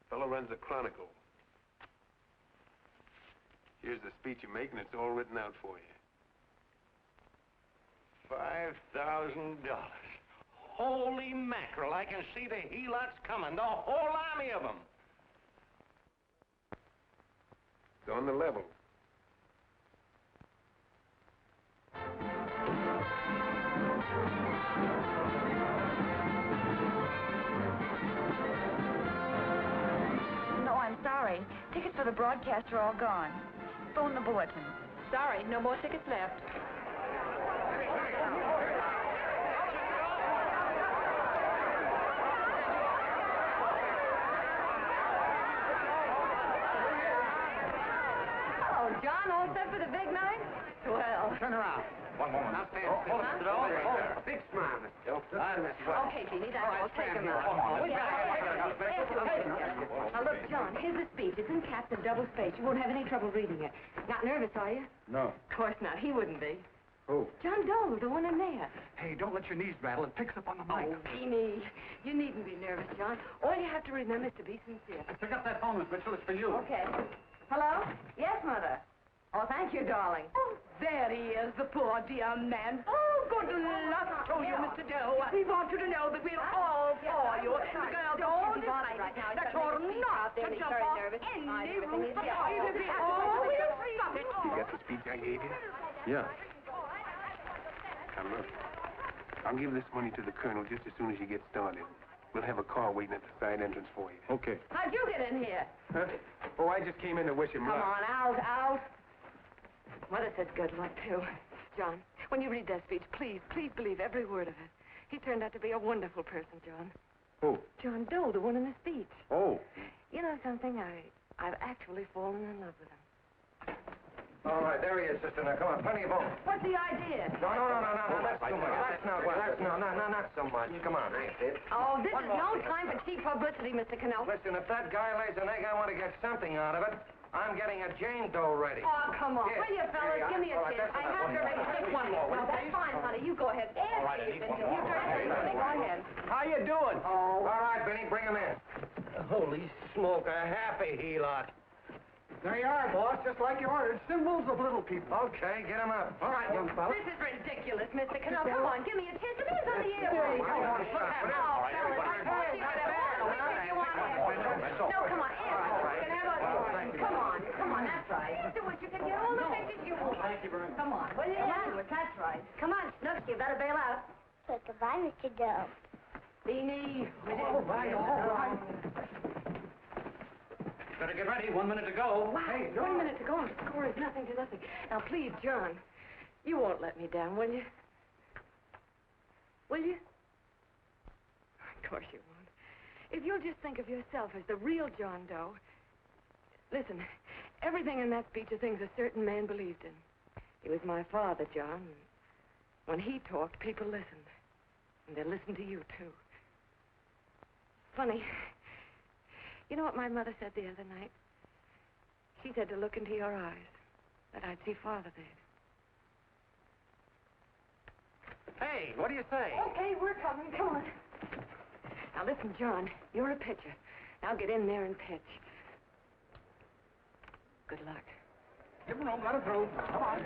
Fellow runs the Chronicle. Here's the speech you make, and it's all written out for you. $5,000. Holy mackerel, I can see the helots coming, the whole army of them. It's on the level. No, I'm sorry. Tickets for the broadcast are all gone. Phone the bulletin. Sorry, no more tickets left. Oh, John, all set for the big night? Well. Turn around. One moment. Now stand still. Hold it. A big smile, Miss Joe. Okay, Jeannie, that's all. Take him out. Now, look, John, here's the speech. It's in caps and double spaced. You won't have any trouble reading it. Not nervous, are you? No. Of course not. He wouldn't be. Who? John Doe, the one in there. Hey, don't let your knees rattle. It picks up on the mic. Oh, Jeannie, you needn't be nervous, John. All you have to remember is to be sincere. Pick up that phone, Miss Mitchell. It's for you. Okay. Hello? Yes, Mother. Oh, thank you, darling. Oh, there he is, the poor dear man. Oh, good luck to you, Mr. Doe. We want you to know that we're all for you. The girls all decided that you're not to jump off any roof. Oh, we'll stop it. You got the speech I gave you? Yeah. Now, look. I'll give this money to the colonel just as soon as you get started. We'll have a car waiting at the side entrance for you. Okay. How'd you get in here? Huh? Oh, I just came in to wish him Come luck. on, out. Mother says good luck, too. John, when you read that speech, please believe every word of it. He turned out to be a wonderful person, John. Who? John Doe, the one in the speech. Oh. You know something? I've actually fallen in love with him. All right, there he is, sister. Now, come on, plenty of room. What's the idea? No, that's too much. Not so much. Come on, read it. Oh, this is no time for cheap publicity, Mr. Cannell. Listen, if that guy lays an egg, I want to get something out of it. I'm getting a Jane Doe ready. Oh, come on. Here. Will you, fellas? Here you Give me a are. All right, kiss. that's I enough. have to raise just one more. Well, that's fine, honey. You go ahead. All right, I need one more. Go ahead. How you doing? All right, Benny, bring him in. Holy smoke, a happy helot. There you are, boss, just like you ordered. Symbols of little people. Okay, get him up. All right, young fella. This is ridiculous, Mr. Cannell. Come on, give me a kiss. It is on the airplane. Come on, stop it. Oh, fellas, no, come on. Come on, that's right. Do what you can get all the pictures you want. Thank you very much. Come on. Well, yeah, do it. That's right. Come on, Snooks, you better bail out. So goodbye, Mr. Doe. Beanie. All right. Better get ready. 1 minute to go. Wow, 1 minute to go. The score is nothing to nothing. Now, please, John, You won't let me down, will you? Will you? Of course you won't. If you'll just think of yourself as the real John Doe. Listen, everything in that speech are things a certain man believed in. He was my father, John. When he talked, people listened. And they'll listen to you, too. Funny. You know what my mother said the other night? She said to look into your eyes, that I'd see Father there. Hey, what do you say? Okay, we're coming. Come on. Now, listen, John, you're a pitcher. Now get in there and pitch. Good luck. Give him room, let him through. Come on.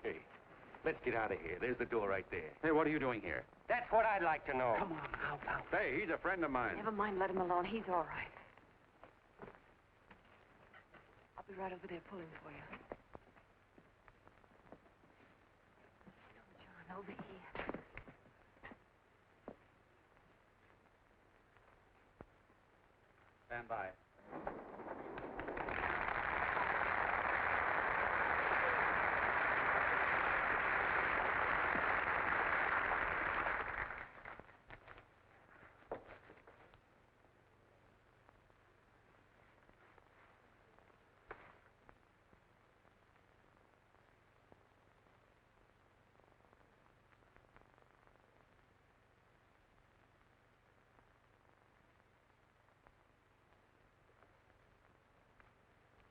Hey, let's get out of here. There's the door right there. Hey, what are you doing here? That's what I'd like to know. Come on, now. Hey, he's a friend of mine. Never mind, let him alone. He's all right. I'll be right over there pulling for you. John, over here. Stand by.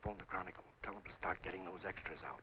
Phone the Chronicle. Tell them to start getting those extras out.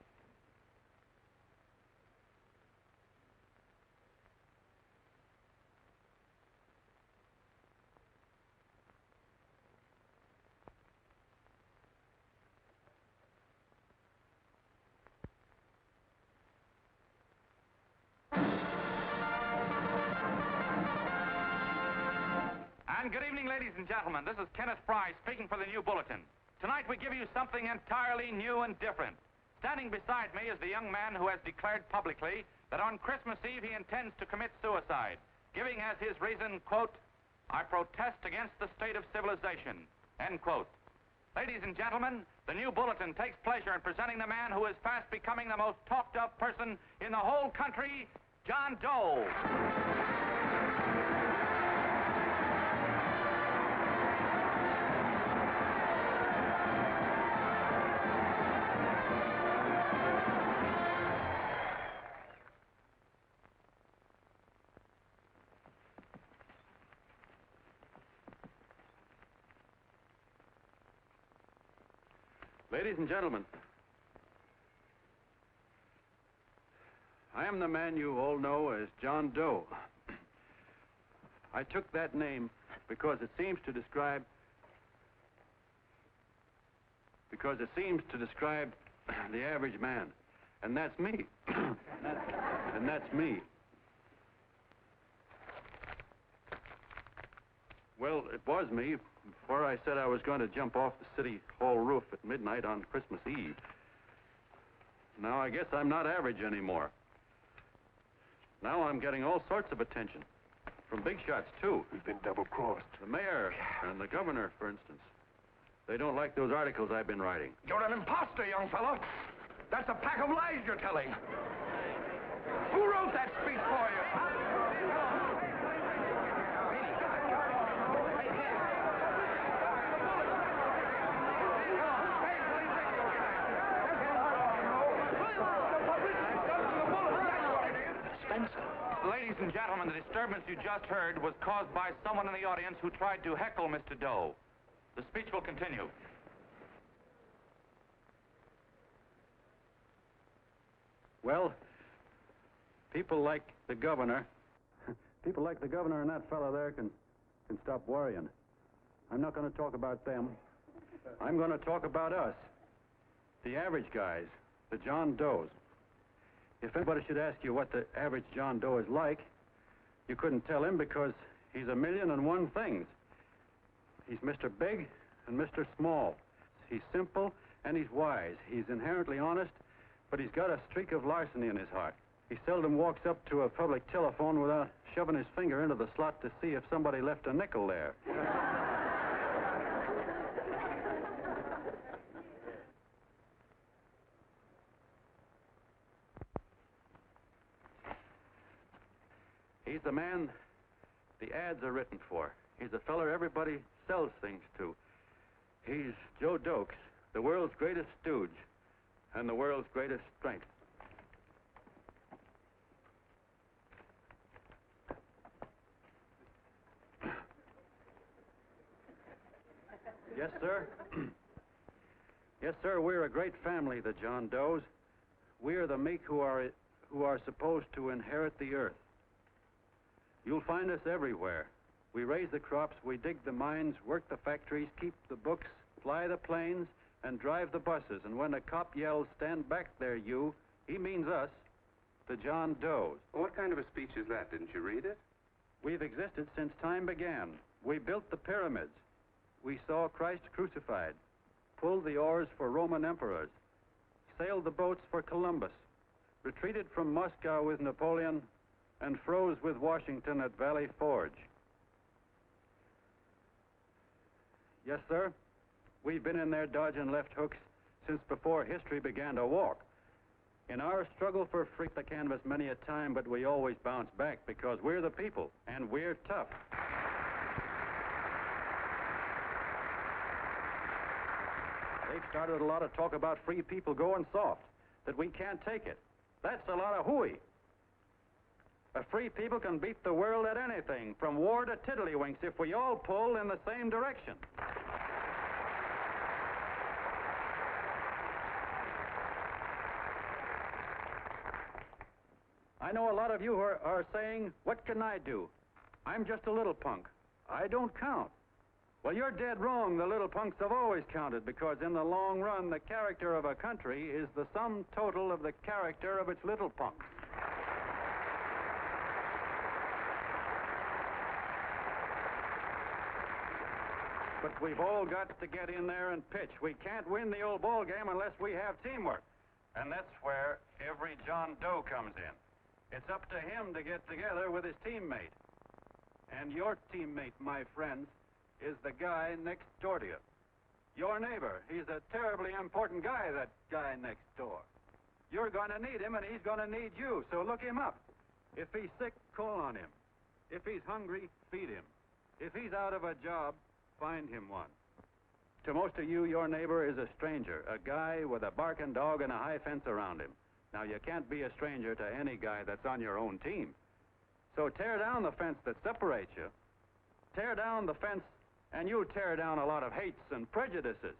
And good evening, ladies and gentlemen. This is Kenneth Fry speaking for the New Bulletin. Tonight we give you something entirely new and different. Standing beside me is the young man who has declared publicly that on Christmas Eve he intends to commit suicide, giving as his reason, quote, "I protest against the state of civilization," end quote. Ladies and gentlemen, the New Bulletin takes pleasure in presenting the man who is fast becoming the most talked of person in the whole country, John Doe. Ladies and gentlemen, I am the man you all know as John Doe. I took that name because it seems to describe the average man. And that's me. And that's me. Well, it was me before I said I was going to jump off the city hall roof at midnight on Christmas Eve. Now I guess I'm not average anymore. Now I'm getting all sorts of attention. From big shots, too. We've been double-crossed. The mayor and the governor, for instance. They don't like those articles I've been writing. You're an imposter, young fellow. That's a pack of lies you're telling. Who wrote that speech for you? Ladies and gentlemen, the disturbance you just heard was caused by someone in the audience who tried to heckle Mr. Doe. The speech will continue. Well, people like the governor and that fellow there can stop worrying. I'm not going to talk about them. I'm going to talk about us. The average guys, the John Does. If anybody should ask you what the average John Doe is like, you couldn't tell him because he's a million and one things. He's Mr. Big and Mr. Small. He's simple and he's wise. He's inherently honest, but he's got a streak of larceny in his heart. He seldom walks up to a public telephone without shoving his finger into the slot to see if somebody left a nickel there. He's the man the ads are written for. He's the feller everybody sells things to. He's Joe Dokes, the world's greatest stooge and the world's greatest strength. Yes, sir. Yes, sir, we're a great family, the John Does. We are the meek who are supposed to inherit the earth. You'll find us everywhere. We raise the crops, we dig the mines, work the factories, keep the books, fly the planes, and drive the buses. And when the cop yells, "Stand back there, you," he means us, the John Does. Well, what kind of a speech is that? Didn't you read it? We've existed since time began. We built the pyramids. We saw Christ crucified, pulled the oars for Roman emperors, sailed the boats for Columbus, retreated from Moscow with Napoleon, and froze with Washington at Valley Forge. Yes, sir. We've been in there dodging left hooks since before history began to walk. In our struggle for freedom, the canvas many a time, but we always bounce back because we're the people, and we're tough. They've started a lot of talk about free people going soft, that we can't take it. That's a lot of hooey. A free people can beat the world at anything, from war to tiddlywinks, if we all pull in the same direction. I know a lot of you are saying, "What can I do? I'm just a little punk. I don't count." Well, you're dead wrong. The little punks have always counted, because in the long run, the character of a country is the sum total of the character of its little punks. But we've all got to get in there and pitch. We can't win the old ball game unless we have teamwork. And that's where every John Doe comes in. It's up to him to get together with his teammate. And your teammate, my friends, is the guy next door to you. Your neighbor. He's a terribly important guy, that guy next door. You're going to need him, and he's going to need you, so look him up. If he's sick, call on him. If he's hungry, feed him. If he's out of a job, find him one. To most of you, your neighbor is a stranger, a guy with a barking dog and a high fence around him. Now, you can't be a stranger to any guy that's on your own team. So tear down the fence that separates you. Tear down the fence, and you tear down a lot of hates and prejudices.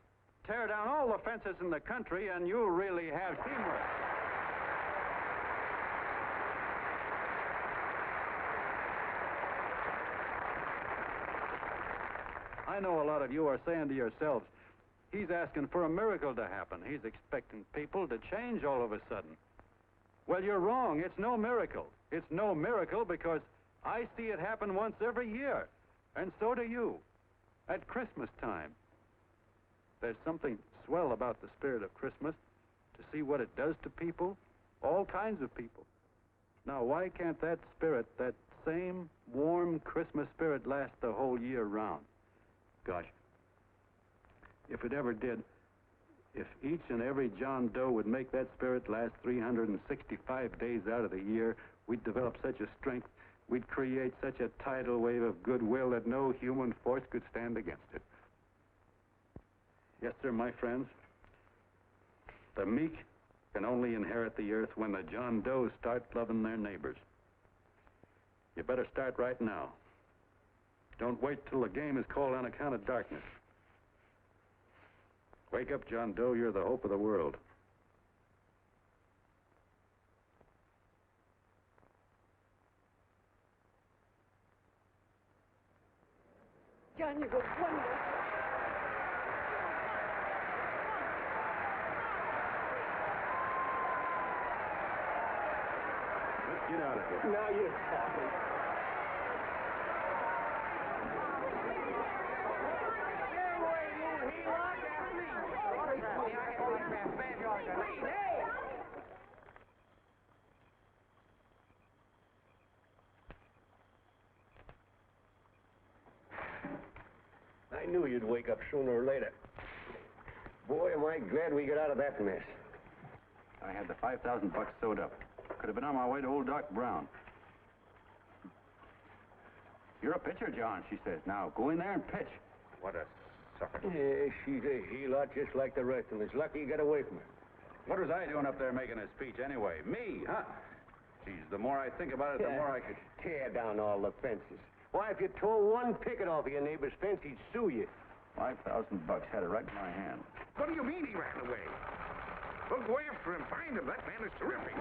Tear down all the fences in the country, and you really have teamwork. I know a lot of you are saying to yourselves, he's asking for a miracle to happen. He's expecting people to change all of a sudden. Well, you're wrong. It's no miracle. It's no miracle because I see it happen once every year, and so do you, at Christmas time. There's something swell about the spirit of Christmas, to see what it does to people, all kinds of people. Now, why can't that spirit, that same warm Christmas spirit, last the whole year round? Gosh, if it ever did, if each and every John Doe would make that spirit last 365 days out of the year, we'd develop such a strength, we'd create such a tidal wave of goodwill that no human force could stand against it. Yes, sir, my friends. The meek can only inherit the earth when the John Does start loving their neighbors. You better start right now. Don't wait till the game is called on account of darkness. Wake up, John Doe. You're the hope of the world. John, you look wonderful. Let's get out of here. Now you're talking. knew you'd wake up sooner or later. Boy, am I glad we got out of that mess. I had the 5,000 bucks sewed up. Could have been on my way to old Doc Brown. You're a pitcher, John, she says. Now, go in there and pitch. What a sucker. Yeah, she's a he-lot just like the rest of us. Lucky you got away from her. What was I doing up there making a speech anyway? Me, huh? Geez, the more I think about it, the more I could... Tear down all the fences. Why, if you tore one picket off of your neighbor's fence, he'd sue you. 5,000 bucks, had it right in my hand. What do you mean he ran away? We'll go after him, find him. That man is terrific.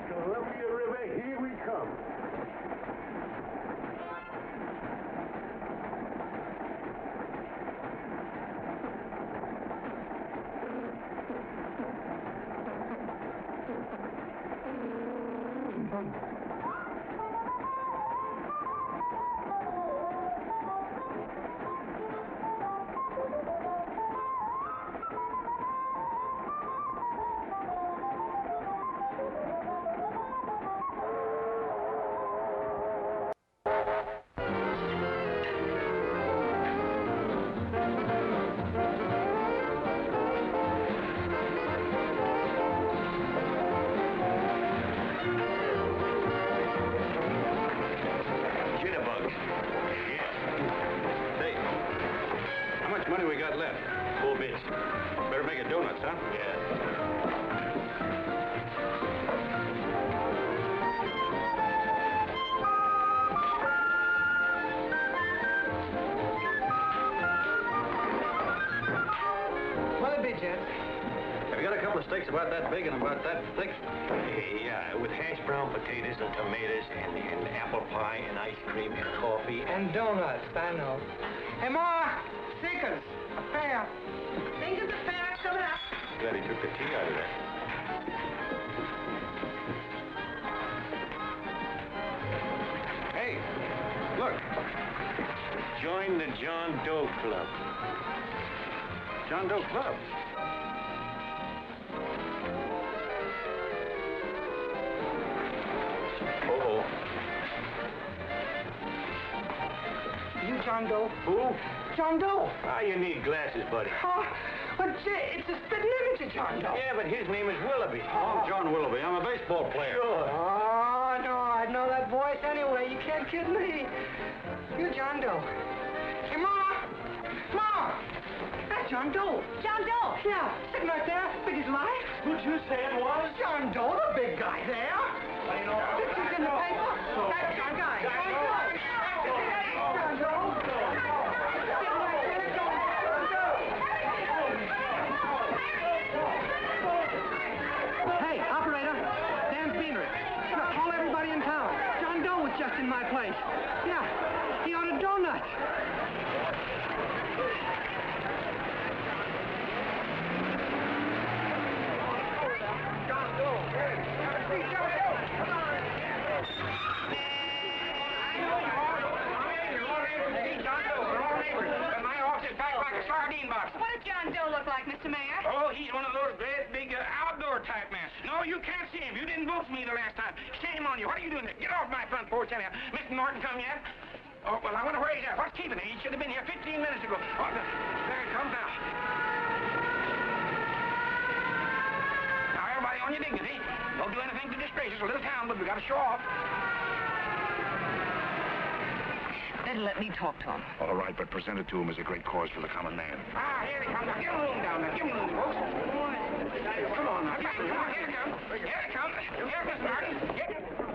Columbia River, here we come. About that big and about that thick? Yeah, with hashed brown potatoes and tomatoes and apple pie and ice cream and coffee. And donuts, I know. Hey, Ma! Seekers, a fair. Seekers, a fair, coming up. Glad he took the tea out of that. Hey, look. Join the John Doe Club. John Doe Club? John Doe. Who? John Doe. Ah, you need glasses, buddy. Oh, but it's a spitting image of John Doe. Yeah, but his name is Willoughby. I'm John Willoughby. I'm a baseball player. Sure. Oh, no, I'd know that voice anyway. You can't kid me. You're John Doe. Hey, Ma! Ma! That's John Doe. John Doe? Yeah, sitting right there, big as life. Who'd you say it was? John Doe, the big guy there. Well, you know, Pictures in the paper. That's John Guy. John Doe. John Doe. Hey, operator, Dan Beaner. Look, call everybody in town. John Doe was just in my place. Yeah, he ordered donuts. John Doe. Hey, have a seat, John Doe. Come on. I know you are. You're all neighbors. See, John Doe. We're all neighbors. But my office is packed like a sardine box. What does John Doe look like, Mr. Mayor? Oh, he's one of those great big outdoor type men. No, you can't see him. You didn't vote for me the last time. Shame on you. What are you doing there? Get off my front porch anyhow. Mr. Norton come yet? Oh, well, I wonder where he's at. What's keeping him? He should have been here 15 minutes ago. Oh, there he comes now. Now, everybody on your dignity. Don't do anything to disgrace us. A little town, but we got to show off. Better let me talk to him. All right, but present it to him as a great cause for the common man. Ah, here he comes. Now, give him room down there. Give him room, folks. Come on now. Come on. Here he comes. Here he comes. Here, Mr. Norton.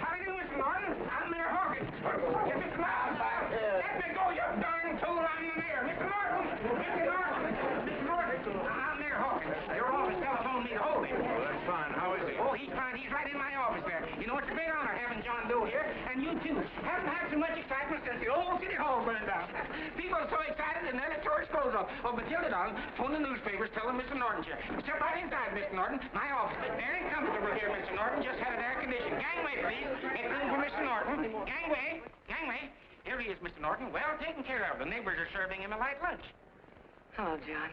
How do you do, Mr. Norton? I'm Mayor Hawkins. Get Mr. Norton. Let me go, you darn tool. I'm the mayor. Mr. Norton. Mr. Norton. Mr. Norton. I'm Mayor Hawkins. Your office telephoned me to hold him. Well, that's fine. How is he? Oh, he's fine. He's right in my office there. You know, it's a great honor having John Doe here, and you too. Haven't had so much excitement since the old city hall burned down. People are so excited, and then it tore its clothes off. Oh, Matilda, darling, phone the newspapers, tell them Mr. Norton's here. Step right inside, Mr. Norton. My office. Very comfortable here, Mr. Norton. Just had it air conditioned. Gangway, please. Make room for Mr. Norton. Gangway. Gangway. Here he is, Mr. Norton. Well taken care of. The neighbors are serving him a light lunch. Hello, John.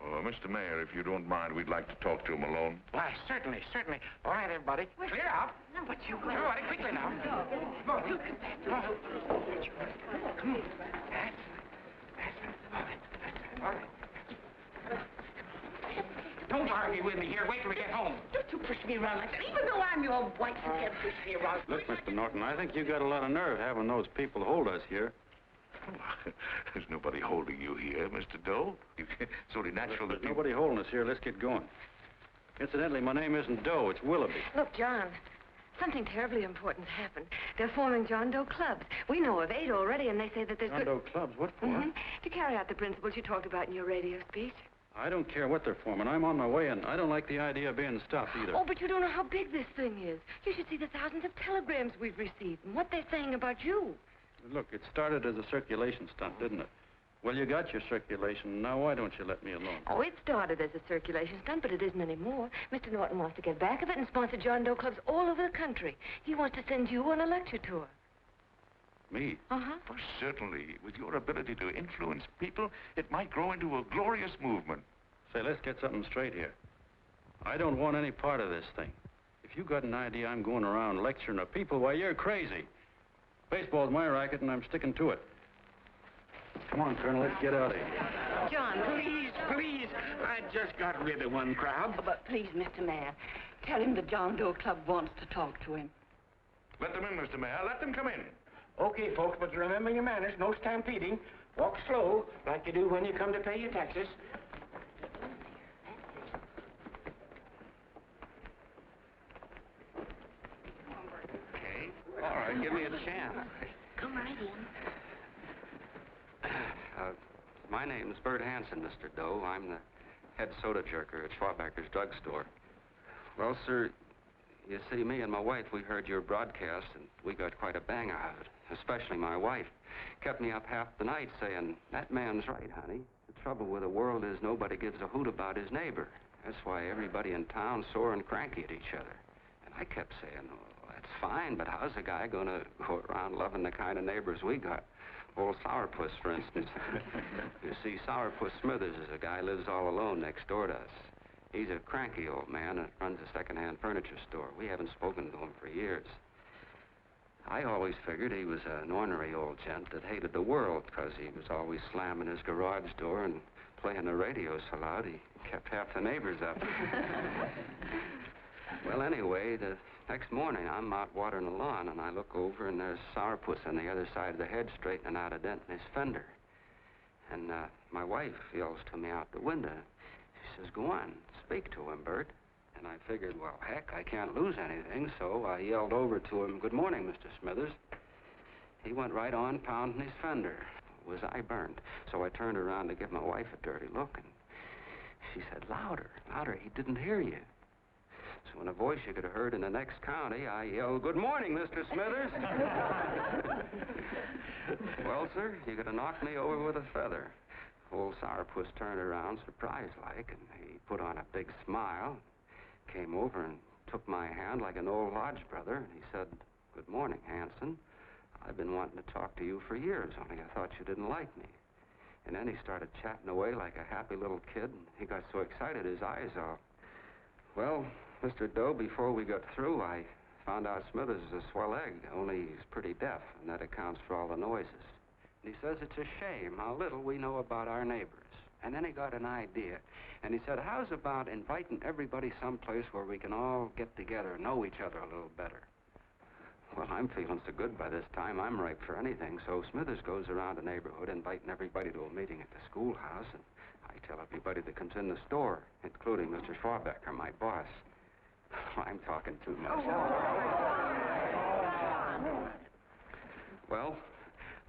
Mr. Mayor, if you don't mind, we'd like to talk to him alone. Why, certainly, certainly. All right, everybody. Clear out. No, but you Everybody, quickly now. Come on. Come on. Come on. That's it. All right. Don't argue with me here. Wait till we get home. Don't you push me around like that. Even though I'm your wife, you can't push me around. Look, Mr. Norton, I think you got a lot of nerve having those people hold us here. There's nobody holding you here, Mr. Doe. It's only natural that There's nobody holding us here. Let's get going. Incidentally, my name isn't Doe. It's Willoughby. Look, John, something terribly important's happened. They're forming John Doe clubs. We know of 8 already, and they say that there's John Doe clubs? What for? To carry out the principles you talked about in your radio speech. I don't care what they're forming. I'm on my way, and I don't like the idea of being stopped either. Oh, but you don't know how big this thing is. You should see the thousands of telegrams we've received and what they're saying about you. Look, it started as a circulation stunt, didn't it? Well, you got your circulation. Now, why don't you let me alone? Oh, it started as a circulation stunt, but it isn't anymore. Mr. Norton wants to get back of it and sponsor John Doe clubs all over the country. He wants to send you on a lecture tour. Me? Uh-huh. Oh, certainly. With your ability to influence people, it might grow into a glorious movement. Say, let's get something straight here. I don't want any part of this thing. If you got an idea I'm going around lecturing the people, why, you're crazy. Baseball's my racket, and I'm sticking to it. Come on, Colonel, let's get out of here. John, Please. I just got rid of one crowd. Oh, but please, Mr. Mayor, tell him the John Doe Club wants to talk to him. Let them in, Mr. Mayor. Let them come in. Okay, folks, but remember your manners. No stampeding. Walk slow, like you do when you come to pay your taxes. All right, give me a chance. come right in. My name's Bert Hanson, Mr. Doe. I'm the head soda jerker at Schwabacker's drugstore. Well, sir, you see, me and my wife, we heard your broadcast, and we got quite a bang out of it. Especially my wife. Kept me up half the night saying, that man's right, honey. The trouble with the world is nobody gives a hoot about his neighbor. That's why everybody in town's sore and cranky at each other. And I kept saying, oh, that's fine, but how's a guy going to go around loving the kind of neighbors we got? Old Sourpuss, for instance. You see, Sourpuss Smithers is a guy who lives all alone next door to us. He's a cranky old man and runs a second-hand furniture store. We haven't spoken to him for years. I always figured he was an ornery old gent that hated the world because he was always slamming his garage door and playing the radio so loud he kept half the neighbors up. Well, anyway, the next morning I'm out watering the lawn and I look over and there's Sourpuss on the other side of the hedge straightening out a dent in his fender. And my wife yells to me out the window. She says, go on, speak to him, Bert. And I figured, well, heck, I can't lose anything, so I yelled over to him, good morning, Mr. Smithers. He went right on pounding his fender. Was I burned? So I turned around to give my wife a dirty look, and she said, louder, louder, he didn't hear you. So in a voice you could have heard in the next county, I yelled, good morning, Mr. Smithers. Well, sir, you could have knocked me over with a feather. Old Sourpuss turned around surprised-like, and he put on a big smile, came over and took my hand like an old lodge brother, and he said, good morning, Hanson. I've been wanting to talk to you for years, only I thought you didn't like me. And then he started chatting away like a happy little kid, and he got so excited his eyes all... Well, Mr. Doe, before we got through, I found out Smithers is a swell egg, only he's pretty deaf, and that accounts for all the noises. And he says it's a shame how little we know about our neighbors. And then he got an idea, and he said, how's about inviting everybody someplace where we can all get together and know each other a little better? Well, I'm feeling so good by this time, I'm ripe for anything. So Smithers goes around the neighborhood inviting everybody to a meeting at the schoolhouse, and I tell everybody that comes in the store, including Mr. Schwabacker, my boss. I'm talking too much. Well,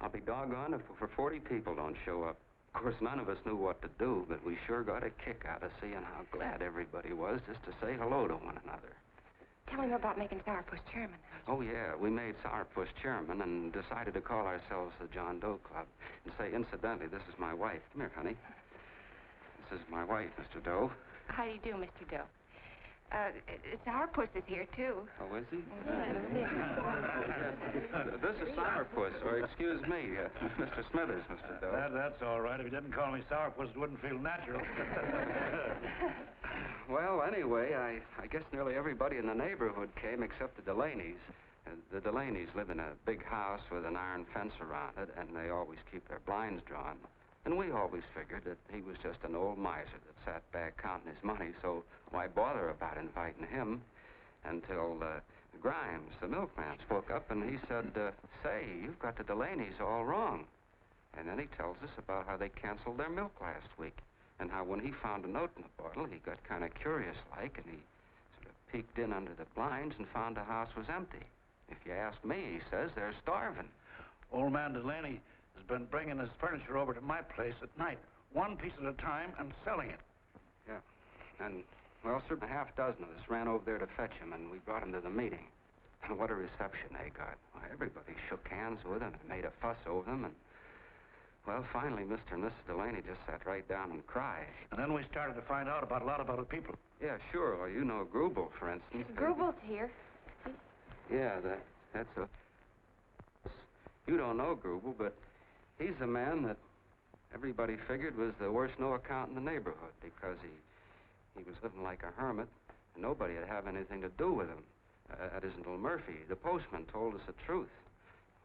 I'll be doggone if for 40 people don't show up. Of course, none of us knew what to do, but we sure got a kick out of seeing how glad everybody was just to say hello to one another. Tell him about making Sourpuss chairman. Oh, yeah, we made Sourpuss chairman and decided to call ourselves the John Doe Club. And say, incidentally, this is my wife. Come here, honey. This is my wife, Mr. Doe. How do you do, Mr. Doe? It's Sourpuss is here, too. Oh, is he? This is Sourpuss, or excuse me, Mr. Smithers, Mr. Doe. That's all right. If you didn't call me Sourpuss, it wouldn't feel natural. Well, anyway, I guess nearly everybody in the neighborhood came except the Delaney's. The Delaney's live in a big house with an iron fence around it, and they always keep their blinds drawn. And we always figured that he was just an old miser that sat back counting his money, so why bother about inviting him? Until Grimes, the milkman, spoke up, and he said, say, you've got the Delaney's all wrong. And then he tells us about how they canceled their milk last week, and how when he found a note in the bottle, he got kind of curious-like, and he sort of peeked in under the blinds and found the house was empty. If you ask me, he says, they're starving. Old man Delaney has been bringing his furniture over to my place at night, one piece at a time, and selling it. Yeah. And, well, sir, a half dozen of us ran over there to fetch him, and we brought him to the meeting. And what a reception they got. Why, everybody shook hands with him and made a fuss over them, and, well, finally, Mr. and Mrs. Delaney just sat right down and cried. And then we started to find out about a lot of other people. Yeah, sure. Well, you know Grubel, for instance. Grubel's here. Yeah, that's a... You don't know Grubel, but he's the man that everybody figured was the worst no-account in the neighborhood because he was living like a hermit, and nobody would have anything to do with him. That isn't Little Murphy. The postman told us the truth.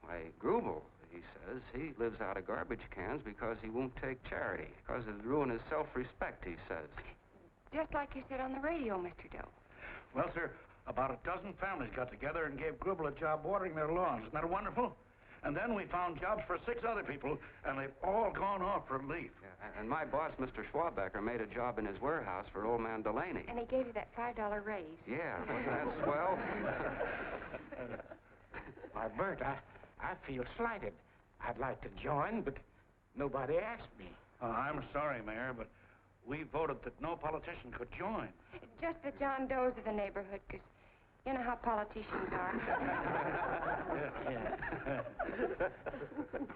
Why, Grubel, he says, he lives out of garbage cans because he won't take charity, because it'd ruin his self-respect, he says. Just like you said on the radio, Mr. Doe. Well, sir, about a dozen families got together and gave Grubel a job watering their lawns. Isn't that wonderful? And then we found jobs for 6 other people, and they've all gone off for leave. Yeah, and my boss, Mr. Schwabacker, made a job in his warehouse for old man Delaney. And he gave you that $5 raise. Yeah, that's swell. Why, Bert, I feel slighted. I'd like to join, but nobody asked me. I'm sorry, Mayor, but we voted that no politician could join. Just the John Does of the neighborhood, because you know how politicians are.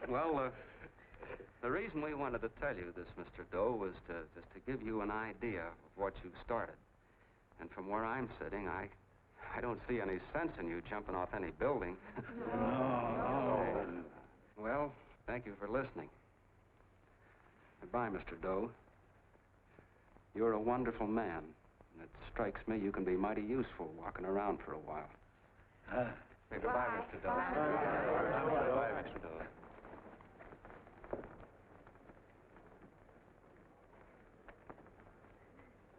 Well, the reason we wanted to tell you this, Mr. Doe, was just to give you an idea of what you've started. And from where I'm sitting, I don't see any sense in you jumping off any building. No. Well, thank you for listening. Goodbye, Mr. Doe. You're a wonderful man. And it strikes me you can be mighty useful walking around for a while. Say goodbye, Mr. Doe. Goodbye, Mr. Doe.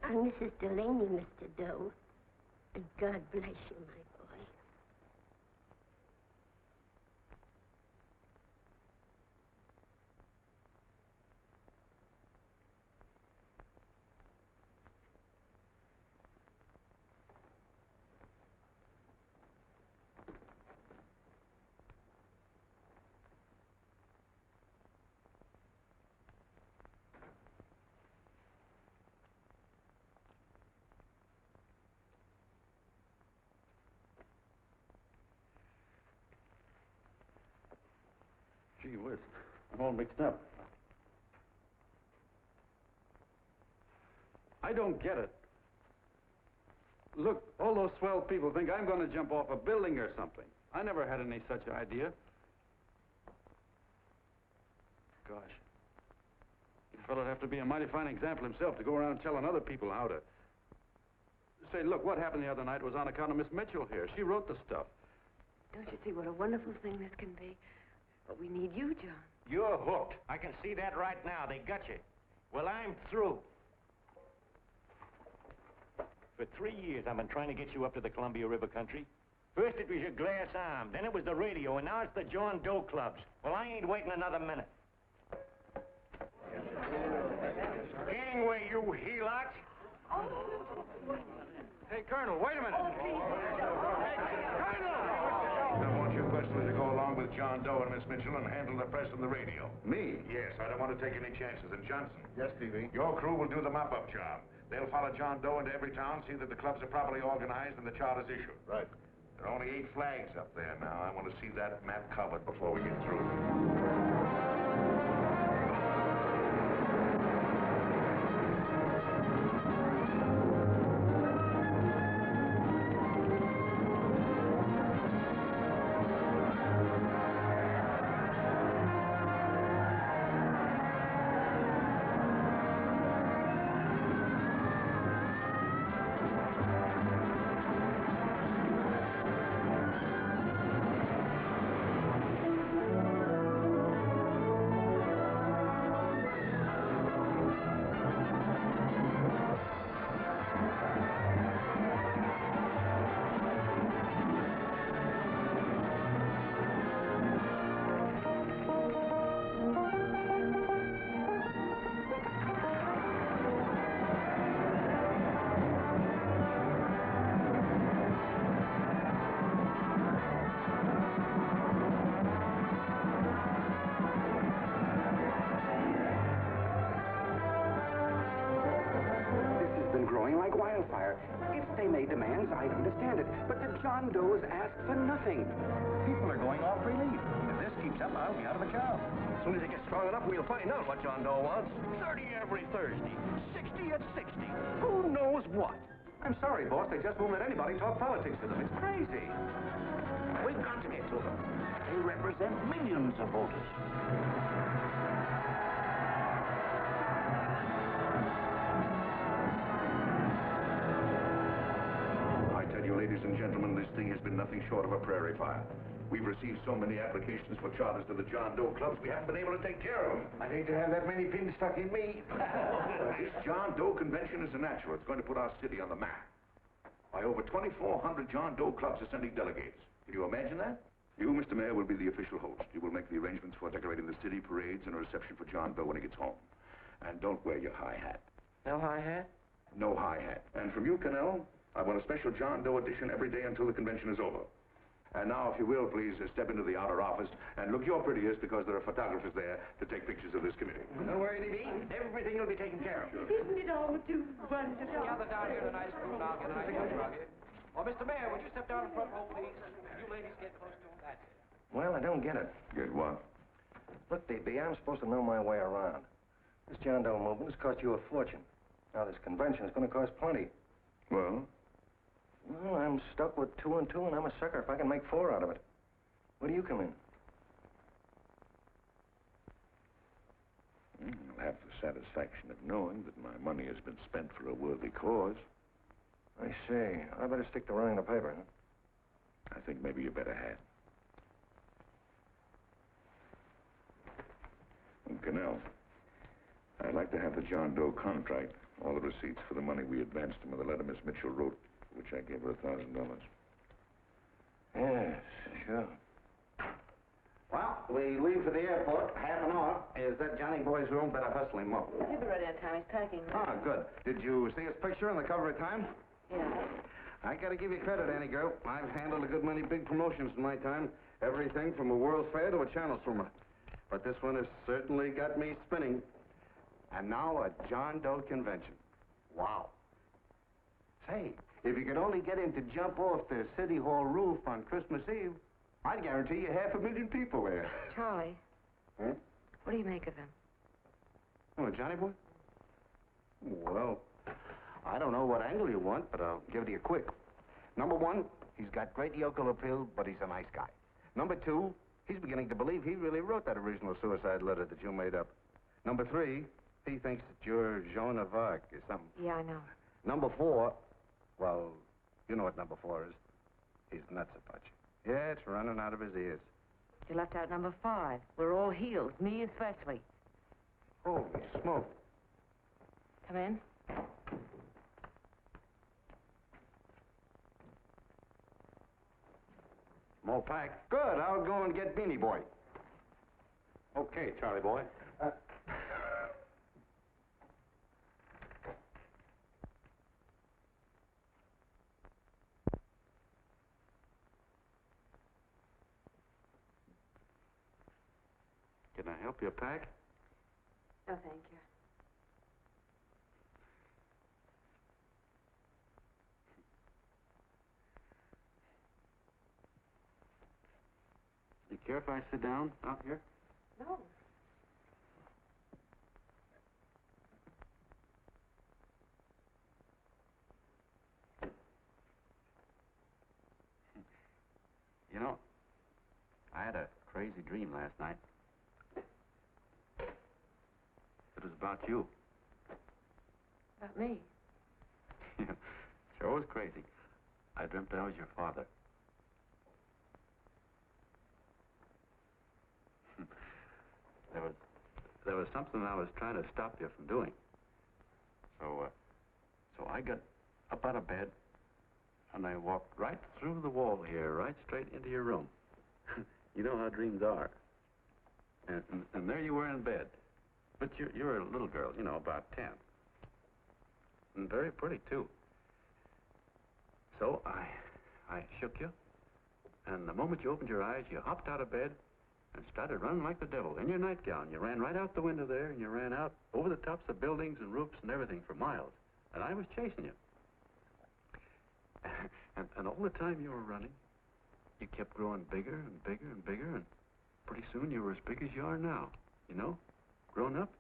I'm Mrs. Delaney, Mr. Doe. And God bless you, my boy. Gee whiz, I'm all mixed up. I don't get it. Look, all those swell people think I'm going to jump off a building or something. I never had any such idea. Gosh. The fellow'd have to be a mighty fine example himself to go around telling other people how to... Say, look, what happened the other night was on account of Miss Mitchell here. She wrote the stuff. Don't you see what a wonderful thing this can be? But we need you, John. You're hooked. I can see that right now. They got you. Well, I'm through. For 3 years, I've been trying to get you up to the Columbia River country. First it was your glass arm, then it was the radio, and now it's the John Doe clubs. Well, I ain't waiting another minute. Gangway, you helots! Hey, Colonel, wait a minute. I want you personally to go along with John Doe and Miss Mitchell and handle the press and the radio. Me? Yes, I don't want to take any chances. And Johnson? Yes, P.V. Your crew will do the mop-up job. They'll follow John Doe into every town, see that the clubs are properly organized and the charter's issued. Right. There are only 8 flags up there now. I want to see that map covered before we get through. If they made demands, I'd understand it. But the John Does ask for nothing. People are going off relief. If this keeps up, I'll be out of a job. As soon as it gets strong enough, we'll find out what John Doe wants. 30 every Thursday. 60 at 60. Who knows what? I'm sorry, boss. They just won't let anybody talk politics to them. It's crazy. We've got to get to them. They represent millions of voters. I tell you, ladies and gentlemen, this thing has been nothing short of a prairie fire. We've received so many applications for charters to the John Doe clubs, we haven't been able to take care of them. I'd hate to have that many pins stuck in me. This John Doe convention is a natural. It's going to put our city on the map. By over 2,400 John Doe clubs are sending delegates. Can you imagine that? You, Mr. Mayor, will be the official host. You will make the arrangements for decorating the city, parades, and a reception for John Doe when he gets home. And don't wear your high hat. No high hat? No high hat. And from you, Cannell, I want a special John Doe edition every day until the convention is over. And now, if you will, please step into the outer office and look your prettiest because there are photographers there to take pictures of this committee. Don't worry, Libby. Everything will be taken care of. Isn't it all too wonderful? Gather down here tonight, and I'll get a nice picture of you. Well, Mr. Mayor, would you step down in front row, please? You ladies get close to him. That's it. Well, I don't get it. Get what? Look, DB, I'm supposed to know my way around. This John Doe movement has cost you a fortune. Now, this convention is going to cost plenty. Well? Well, I'm stuck with 2 and 2, and I'm a sucker if I can make 4 out of it. Where do you come in? I'll have the satisfaction of knowing that my money has been spent for a worthy cause. I see. I better stick to running the paper, huh? I think maybe you better have. And Cannell, I'd like to have the John Doe contract, all the receipts for the money we advanced him with the letter Miss Mitchell wrote, which I gave her $1,000. Yes, sure. Well, we leave for the airport. Half an hour. Is that Johnny boy's room? Better hustle him up. He'll be ready on time. He's packing. Ah, good. Did you see his picture on the cover of Time? Yeah. I gotta give you credit, Annie girl. I've handled a good many big promotions in my time. Everything from a World's Fair to a channel swimmer. But this one has certainly got me spinning. And now a John Doe convention. Wow. Say, if you could only get him to jump off the City Hall roof on Christmas Eve, I'd guarantee you 500,000 people there. Charlie. Huh? What do you make of him? Oh, Johnny boy? Well, I don't know what angle you want, but I'll give it to you quick. Number 1, he's got great yokel appeal, but he's a nice guy. Number 2, he's beginning to believe he really wrote that original suicide letter that you made up. Number 3, he thinks that you're Joan of Arc or something. Yeah, I know. Number 4, well, you know what number 4 is. He's nuts about you. Yeah, it's running out of his ears. You left out number 5. We're all healed, me especially. Holy smoke. Come in. More pack. Good. I'll go and get Beanie Boy. Okay, Charlie boy. Can I help you pack? No, thank you. You care if I sit down out here? No. You know, I had a crazy dream last night. It was about you. About me? Sure was crazy. I dreamt I was your father. There was something I was trying to stop you from doing. So I got up out of bed, and I walked right through the wall here, right straight into your room. You know how dreams are. And there you were in bed. But you're a little girl, you know, about 10. And very pretty, too. So I shook you, and the moment you opened your eyes, you hopped out of bed and started running like the devil in your nightgown. You ran right out the window there, and you ran out over the tops of buildings and roofs and everything for miles. And I was chasing you. And all the time you were running, you kept growing bigger and bigger and bigger, and pretty soon you were as big as you are now, you know, grown up.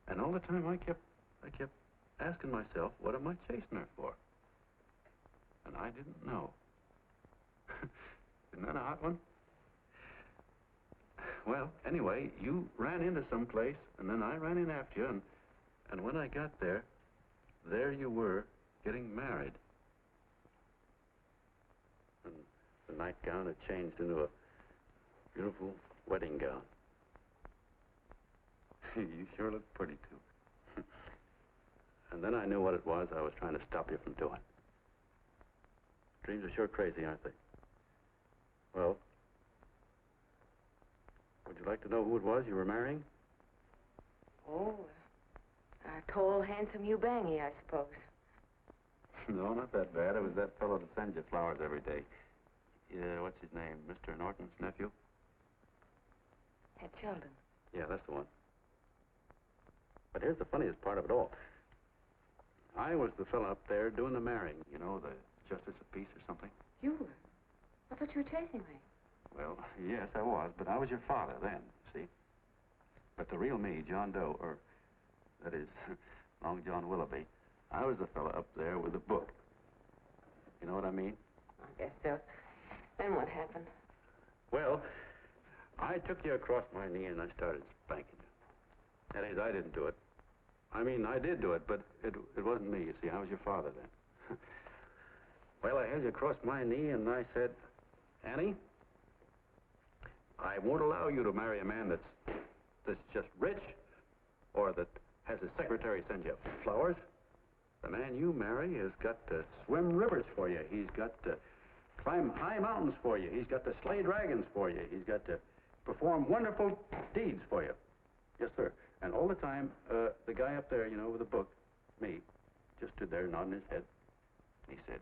And all the time I kept asking myself, what am I chasing her for? And I didn't know. Isn't that a hot one? Well, anyway, you ran into some place, and then I ran in after you, and when I got there you were getting married. And the nightgown had changed into a beautiful wedding gown. You sure look pretty, too. And then I knew what it was I was trying to stop you from doing. Dreams are sure crazy, aren't they? Well, would you like to know who it was you were marrying? Oh, a tall, handsome Eubangi, I suppose. No, not that bad. It was that fellow that sends you flowers every day. What's his name? Mr. Norton's nephew? Ed Sheldon. Yeah, that's the one. But here's the funniest part of it all. I was the fellow up there doing the marrying, you know, the justice of peace or something. You were? I thought you were chasing me. Well, yes, I was, but I was your father then, see? But the real me, John Doe, or that is, Long John Willoughby, I was the fellow up there with the book. You know what I mean? I guess so. Then what happened? Well, I took you across my knee and I started spanking you. That is, I didn't do it. I mean, I did do it, but it wasn't me, you see. I was your father then. Well, I held you across my knee and I said, Annie, I won't allow you to marry a man that's just rich or that has his secretary send you flowers. The man you marry has got to swim rivers for you. He's got to climb high mountains for you. He's got to slay dragons for you. He's got to perform wonderful deeds for you. Yes, sir. And all the time, the guy up there, you know, with the book, me, just stood there nodding his head. He said,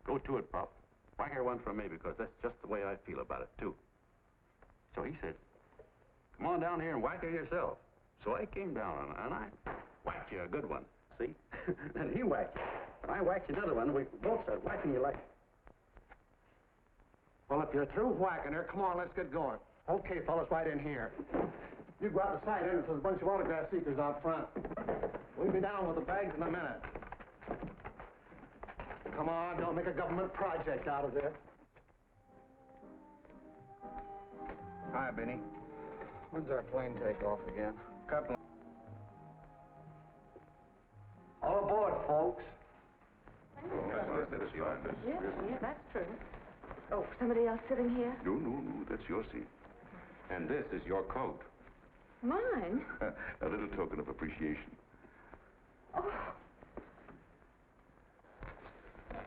go to it, Pop. Whack her one from me, because that's just the way I feel about it, too. So he said, come on down here and whack her yourself. So I came down, and I whacked you a good one, see? And he whacked you. And I whacked you another one, and we both started whacking you like... Well, if you're through whacking her, come on, let's get going. Okay, fellas, right in here. You go out the side entrance, there's a bunch of autograph seekers out front. We'll be down with the bags in a minute. Come on, don't make a government project out of it. Hi, Benny. When's our plane take off again? Couple. All aboard, folks. Yeah, that's true. Oh, somebody else sitting here? No, that's your seat. And this is your coat. Mine? A little token of appreciation.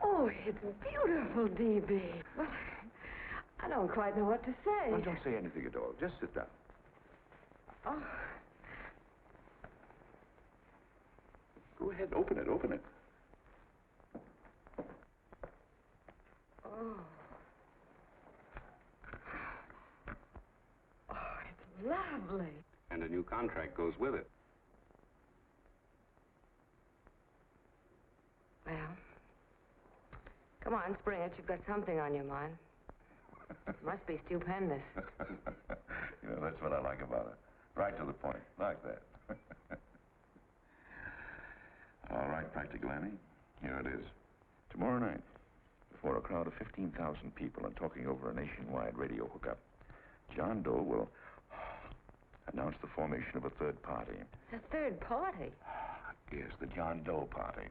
Oh, it's beautiful, D.B. Well, I don't quite know what to say. Well, don't say anything at all. Just sit down. Oh. Go ahead, open it. Oh. Oh, it's lovely. And a new contract goes with it. Well, come on, Springer. You've got something on your mind. Must be stupendous. You know, that's what I like about it. Right to the point, like that. All right, Practical Annie. Here it is. Tomorrow night, before a crowd of 15,000 people and talking over a nationwide radio hookup, John Doe will announce the formation of a third party. A third party? Yes, the John Doe Party.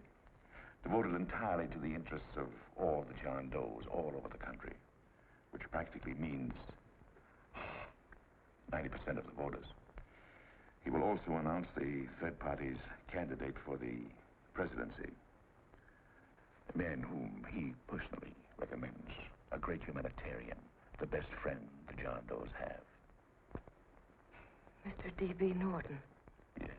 Devoted entirely to the interests of all the John Does all over the country, which practically means 90% of the voters. He will also announce the third party's candidate for the presidency. A man whom he personally recommends, a great humanitarian, the best friend the John Does have. Mr. D.B. Norton. Yes.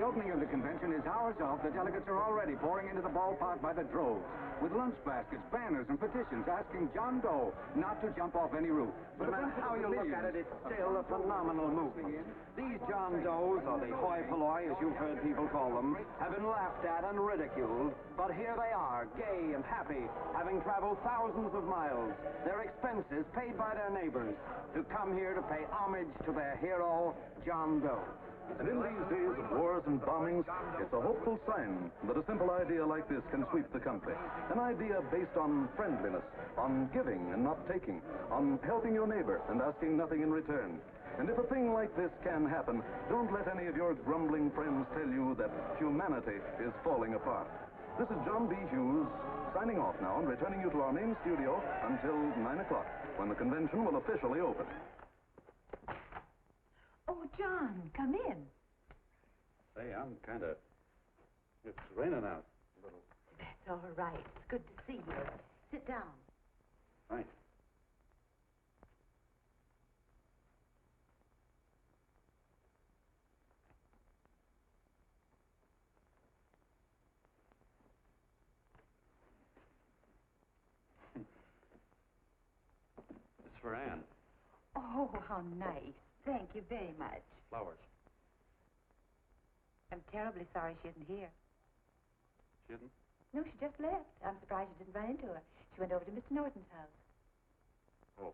opening of the convention is hours off, the delegates are already pouring into the ballpark by the droves, with lunch baskets, banners, and petitions asking John Doe not to jump off any roof. No matter how you look at it, it's still a phenomenal movement. These John Does, or the hoi polloi, as you've heard people call them, have been laughed at and ridiculed, but here they are, gay and happy, having traveled thousands of miles, their expenses paid by their neighbors, to come here to pay homage to their hero, John Doe. And in these days of wars and bombings, it's a hopeful sign that a simple idea like this can sweep the country. An idea based on friendliness, on giving and not taking, on helping your neighbor and asking nothing in return. And if a thing like this can happen, don't let any of your grumbling friends tell you that humanity is falling apart. This is John B. Hughes, signing off now and returning you to our main studio until 9 o'clock, when the convention will officially open. Oh, John, come in. Say, I'm kind of... It's raining out a little. That's all right. It's good to see you. Sit down. Thanks. It's for Anne. Oh, how nice. Thank you very much. Flowers. I'm terribly sorry she isn't here. She isn't? No, she just left. I'm surprised you didn't run into her. She went over to Mr. Norton's house. Oh.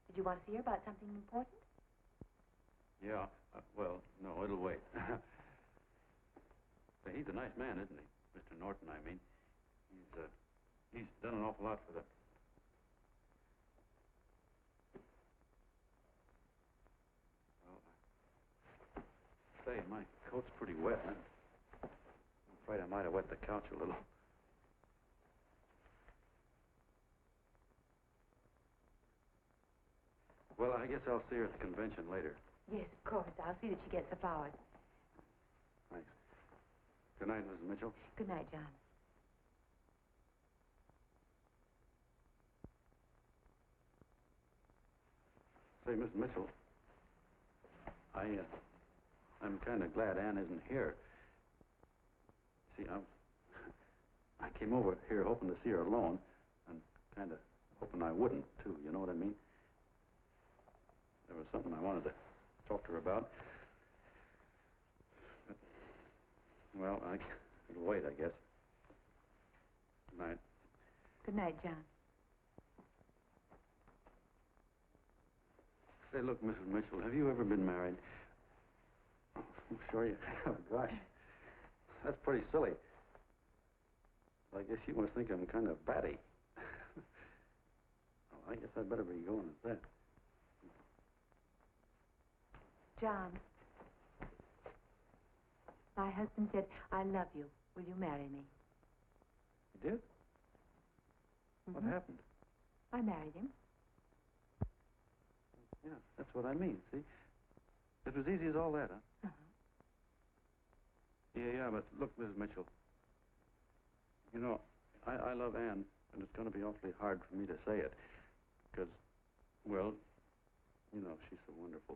Did you want to see her about something important? Yeah. Well, no, it'll wait. Say, he's a nice man, isn't he? Mr. Norton, I mean. He's done an awful lot for the... Say, my coat's pretty wet. I'm afraid I might have wet the couch a little. Well, I guess I'll see her at the convention later. Yes, of course. I'll see that she gets the flowers. Thanks. Good night, Mrs. Mitchell. Good night, John. Say, Miss Mitchell, I'm kind of glad Anne isn't here. See, I came over here hoping to see her alone, and kind of hoping I wouldn't, too, you know what I mean? There was something I wanted to talk to her about. But, well, it'll wait, I guess. Good night. Good night, John. Say, look, Mrs. Mitchell, have you ever been married? Oh, I'm sure you have. Gosh, that's pretty silly. I guess you must think I'm kind of batty. Well, I guess I'd better be going at that. John, my husband said, I love you. Will you marry me? You did? What happened? I married him. Yeah, that's what I mean, see? It was easy as all that, huh? Yeah, but look, Mrs. Mitchell. You know, I love Anne, and it's going to be awfully hard for me to say it. Because, well, you know, she's so wonderful.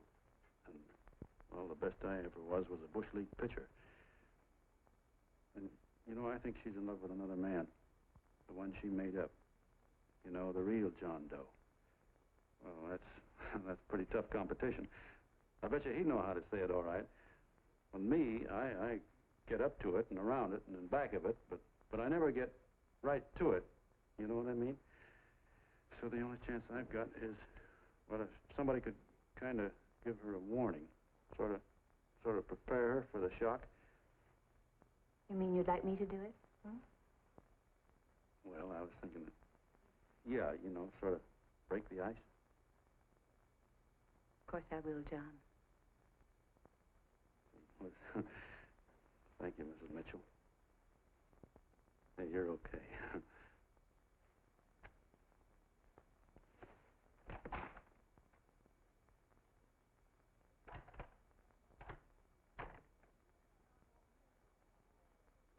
And, well, the best I ever was a Bush League pitcher. And, you know, I think she's in love with another man. The one she made up. You know, the real John Doe. Well, that's pretty tough competition. I bet you he'd know how to say it all right. With me, I get up to it and around it and in back of it, but I never get right to it. You know what I mean? So the only chance I've got is, well, if somebody could kind of give her a warning, sort of prepare her for the shock. You mean you'd like me to do it? Hmm? Well, I was thinking that, yeah, you know, sort of break the ice. Of course I will, John. Thank you, Mrs. Mitchell. Hey, you're okay.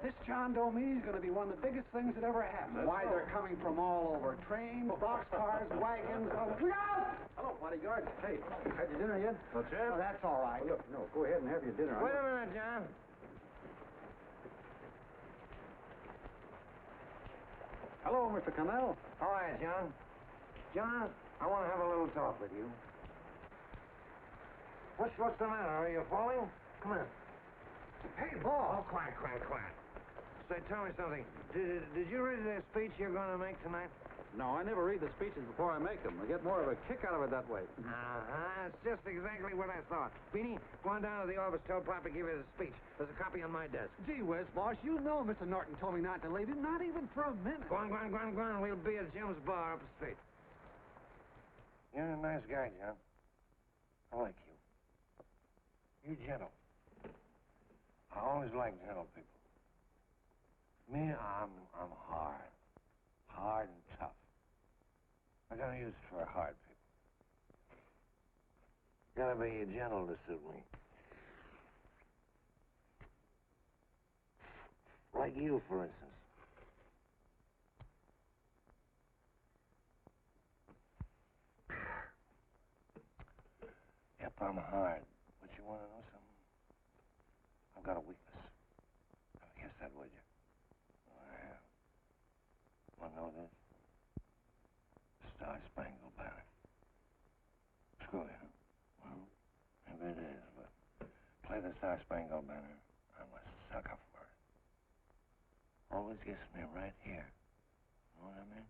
This John Doe meeting's going to be one of the biggest things that ever happened. Why, they're coming from all over. Trains, boxcars, wagons. Look out! Hello, bodyguard. Hey, had your dinner yet? What's that? Oh, that's all right. Look, no, go ahead and have your dinner. Wait a minute, John. Hello, Mr. Connell. How are you, John? John, I want to have a little talk with you. What's the matter? Are you falling? Come on. Hey, Ball. Oh, quiet. Say, tell me something. Did you read the speech you're going to make tonight? No, I never read the speeches before I make them. I get more of a kick out of it that way. It's just exactly what I thought. Beanie, go on down to the office, tell Pop to give you the speech. There's a copy on my desk. Gee whiz, boss, you know Mr. Norton told me not to leave him, not even for a minute. Go on. We'll be at Jim's bar up the street. You're a nice guy, John. I like you. You're gentle. I always like gentle people. Me, I'm hard. Hard and tough. I got use for hard people. Gotta be gentle to suit me. Like you, for instance. Yep, I'm hard. But you want to know something? I've got a weakness. Never guess that, would you? Oh, I have. Want to know this? Star-Spangled Banner. Screw you. Well, maybe it is, but play the Star-Spangled Banner. I'm a sucker for it. Always gets me right here. Know what I mean?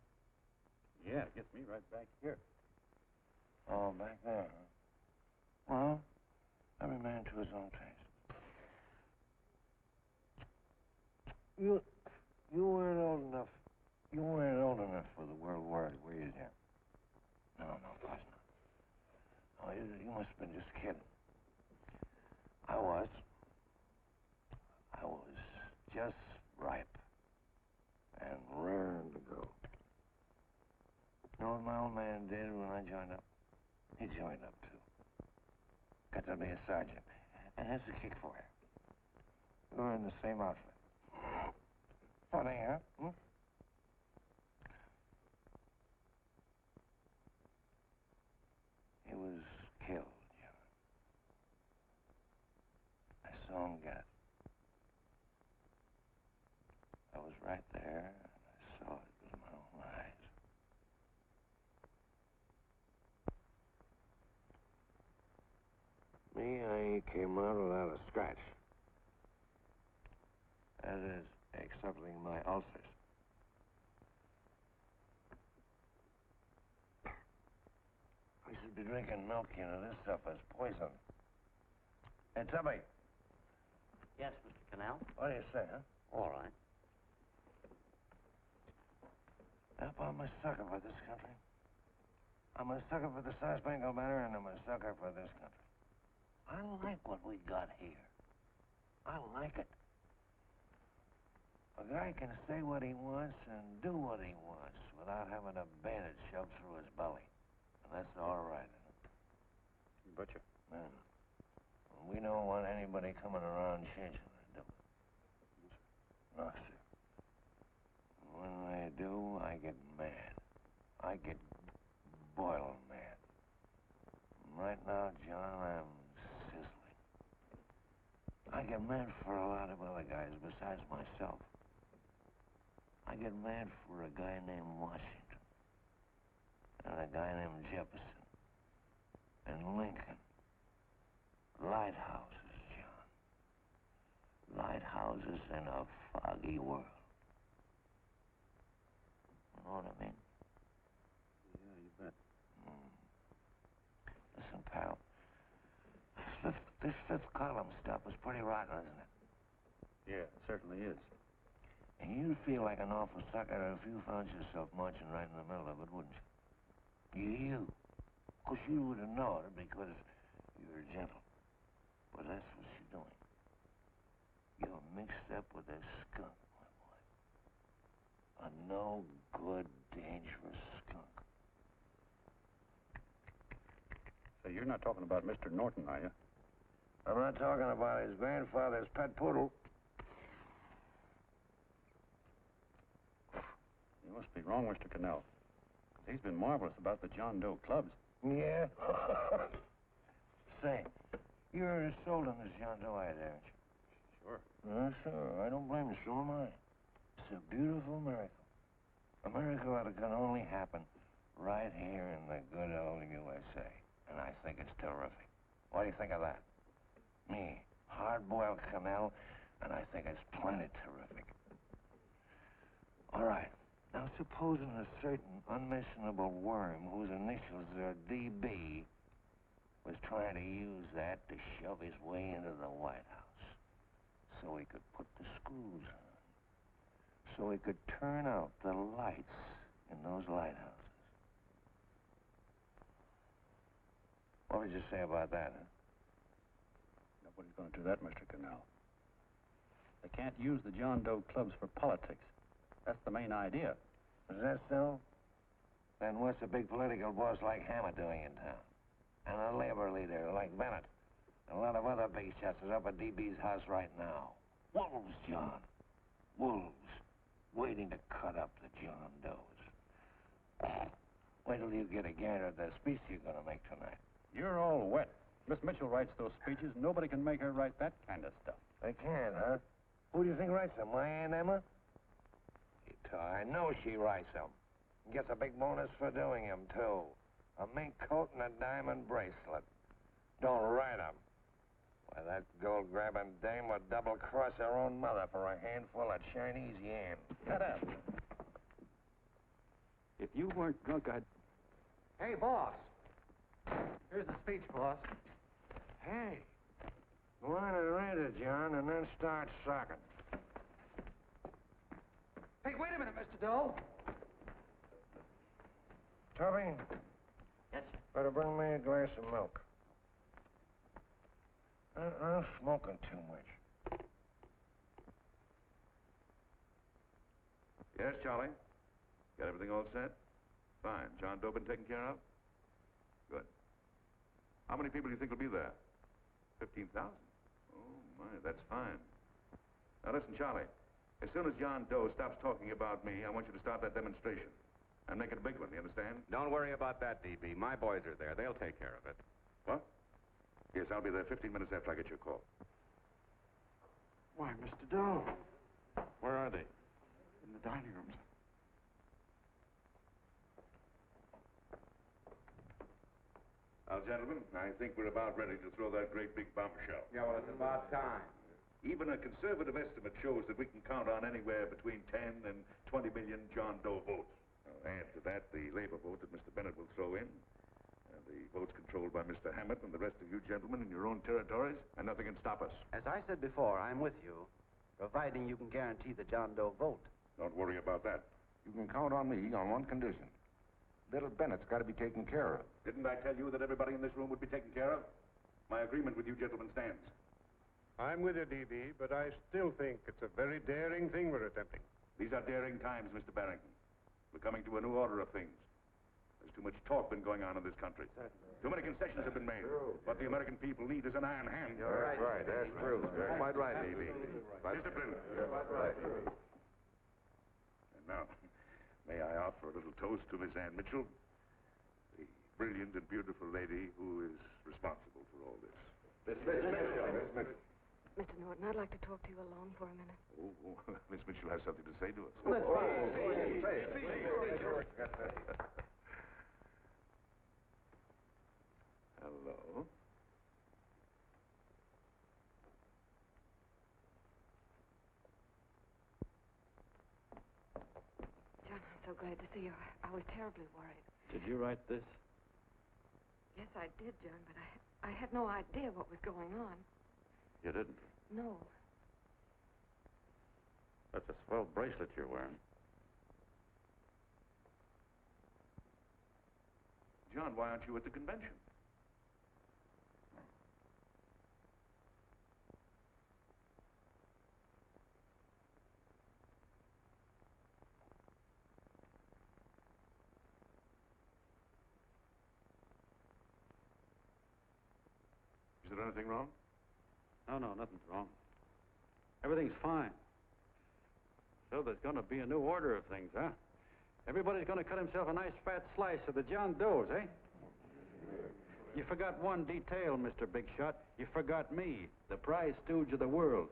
Yeah, it gets me right back here. Oh, back there, huh? Well, every man to his own taste. You weren't old enough. You weren't old enough for the World War, were you, Jim? No, of course not. Oh, you must have been just kidding. I was just ripe and raring to go. You know what my old man did when I joined up? He joined up, too. Got to be a sergeant. And here's the kick for you. We were in the same outfit. Funny, huh? Hmm? He was killed, John. I saw him get it. I was right there, and I saw it with my own eyes. Me, I came out without a scratch. That is, excepting my ulcers. We should be drinking milk, you know. This stuff is poison. Hey, Tubby. Yes, Mr. Connell? What do you say, huh? All right. Yep, I'm a sucker for this country. I'm a sucker for the Star-Spangled Banner, and I'm a sucker for this country. I like what we got here. I like it. A guy can say what he wants and do what he wants without having a bandage shoved through his belly. And that's all right, isn't it? You betcha. Man, we don't want anybody coming around changing it, do we? No, sir. When they do, I get mad. I get boiling mad. Right now, John, I'm sizzling. I get mad for a lot of other guys besides myself. I get mad for a guy named Washington, and a guy named Jefferson, and Lincoln. Lighthouses, John. Lighthouses in a foggy world. You know what I mean? Yeah, you bet. Listen, pal. This fifth column stuff is pretty rotten, isn't it? Yeah, it certainly is. And you'd feel like an awful sucker if you found yourself marching right in the middle of it, wouldn't you? You. Of course, you wouldn't know it because you're gentle. But that's what you're doing. You're mixed up with a skunk, my boy. A no-good, dangerous skunk. So you're not talking about Mr. Norton, are you? I'm not talking about his grandfather's pet poodle. You must be wrong, Mr. Cannell. 'Cause he's been marvelous about the John Doe clubs. Yeah? Say, you're sold on this John Doe idea, aren't you? Sure. Sure. I don't blame you. So am I. It's a beautiful miracle. A miracle that can only happen right here in the good old USA. And I think it's terrific. What do you think of that? Me, hard-boiled Cannell, and I think it's plenty terrific. All right. Now, supposing a certain unmentionable worm whose initials are DB was trying to use that to shove his way into the White House so he could put the screws on, so he could turn out the lights in those lighthouses. What would you say about that, huh? Nobody's going to do that, Mr. Cannell. They can't use the John Doe clubs for politics. That's the main idea. Is that so? Then what's a big political boss like Hammett doing in town? And a labor leader like Bennett? And a lot of other big shots is up at DB's house right now. Wolves, John. Wolves. Waiting to cut up the John Does. Wait till you get a gander at the speech you're going to make tonight. You're all wet. Miss Mitchell writes those speeches. Nobody can make her write that kind of stuff. They can't, huh? Who do you think writes them? My Aunt Emma? I know she writes them. Gets a big bonus for doing them, too. A mink coat and a diamond bracelet. Don't write them. Why, that gold-grabbing dame would double-cross her own mother for a handful of Chinese yams. Shut up. If you weren't drunk, I'd... Hey, boss. Here's the speech, boss. Hey. Go on and read it, John, and then start sucking. Hey, wait a minute, Mr. Doe. Tubby? Yes, sir. Better bring me a glass of milk. I'm smoking too much. Yes, Charlie? Got everything all set? Fine. John Doe been taken care of? Good. How many people do you think will be there? 15,000? Oh, my, that's fine. Now, listen, Charlie. As soon as John Doe stops talking about me, I want you to start that demonstration. And make it a big one, you understand? Don't worry about that, DB. My boys are there. They'll take care of it. What? Yes, I'll be there 15 minutes after I get your call. Why, Mr. Doe. Where are they? In the dining room, sir. Now, gentlemen, I think we're about ready to throw that great big bombshell. Yeah, well, it's about time. Even a conservative estimate shows that we can count on anywhere between 10 and 20 million John Doe votes. Now, add to that the labor vote that Mr. Bennett will throw in, and the votes controlled by Mr. Hammett and the rest of you gentlemen in your own territories, and nothing can stop us. As I said before, I'm with you, providing you can guarantee the John Doe vote. Don't worry about that. You can count on me on one condition. Little Bennett's got to be taken care of. Didn't I tell you that everybody in this room would be taken care of? My agreement with you gentlemen stands. I'm with you, DB, but I still think it's a very daring thing we're attempting. These are daring times, Mr. Barrington. We're coming to a new order of things. There's too much talk been going on in this country. Too many concessions have been made. What the American people need is an iron hand. You're right. That's true. You're quite right, D.B. Discipline. Right. And now, may I offer a little toast to Miss Ann Mitchell, the brilliant and beautiful lady who is responsible for all this. Miss Mitchell. Mr. Norton, I'd like to talk to you alone for a minute. Oh, Miss Mitchell has something to say to us. Hello. John, I'm so glad to see you. I was terribly worried. Did you write this? Yes, I did, John, but I had no idea what was going on. You didn't? No. That's a swell bracelet you're wearing. John, why aren't you at the convention? Is there anything wrong? No, nothing's wrong. Everything's fine. So there's going to be a new order of things, huh? Everybody's going to cut himself a nice fat slice of the John Does, eh? You forgot one detail, Mr. Big Shot. You forgot me, the prize stooge of the world.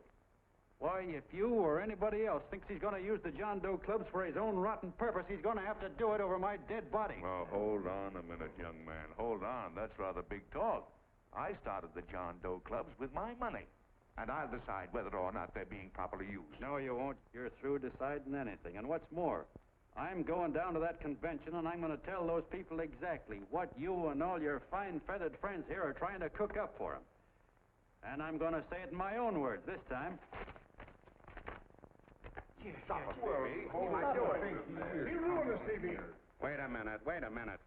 Why, if you or anybody else thinks he's going to use the John Doe clubs for his own rotten purpose, he's going to have to do it over my dead body. Now, hold on a minute, young man. Hold on. That's rather big talk. I started the John Doe clubs with my money. And I'll decide whether or not they're being properly used. No, you won't. You're through deciding anything. And what's more, I'm going down to that convention, and I'm going to tell those people exactly what you and all your fine feathered friends here are trying to cook up for them. And I'm going to say it in my own words this time. Stop it, baby. You ruined the TV. Wait a minute,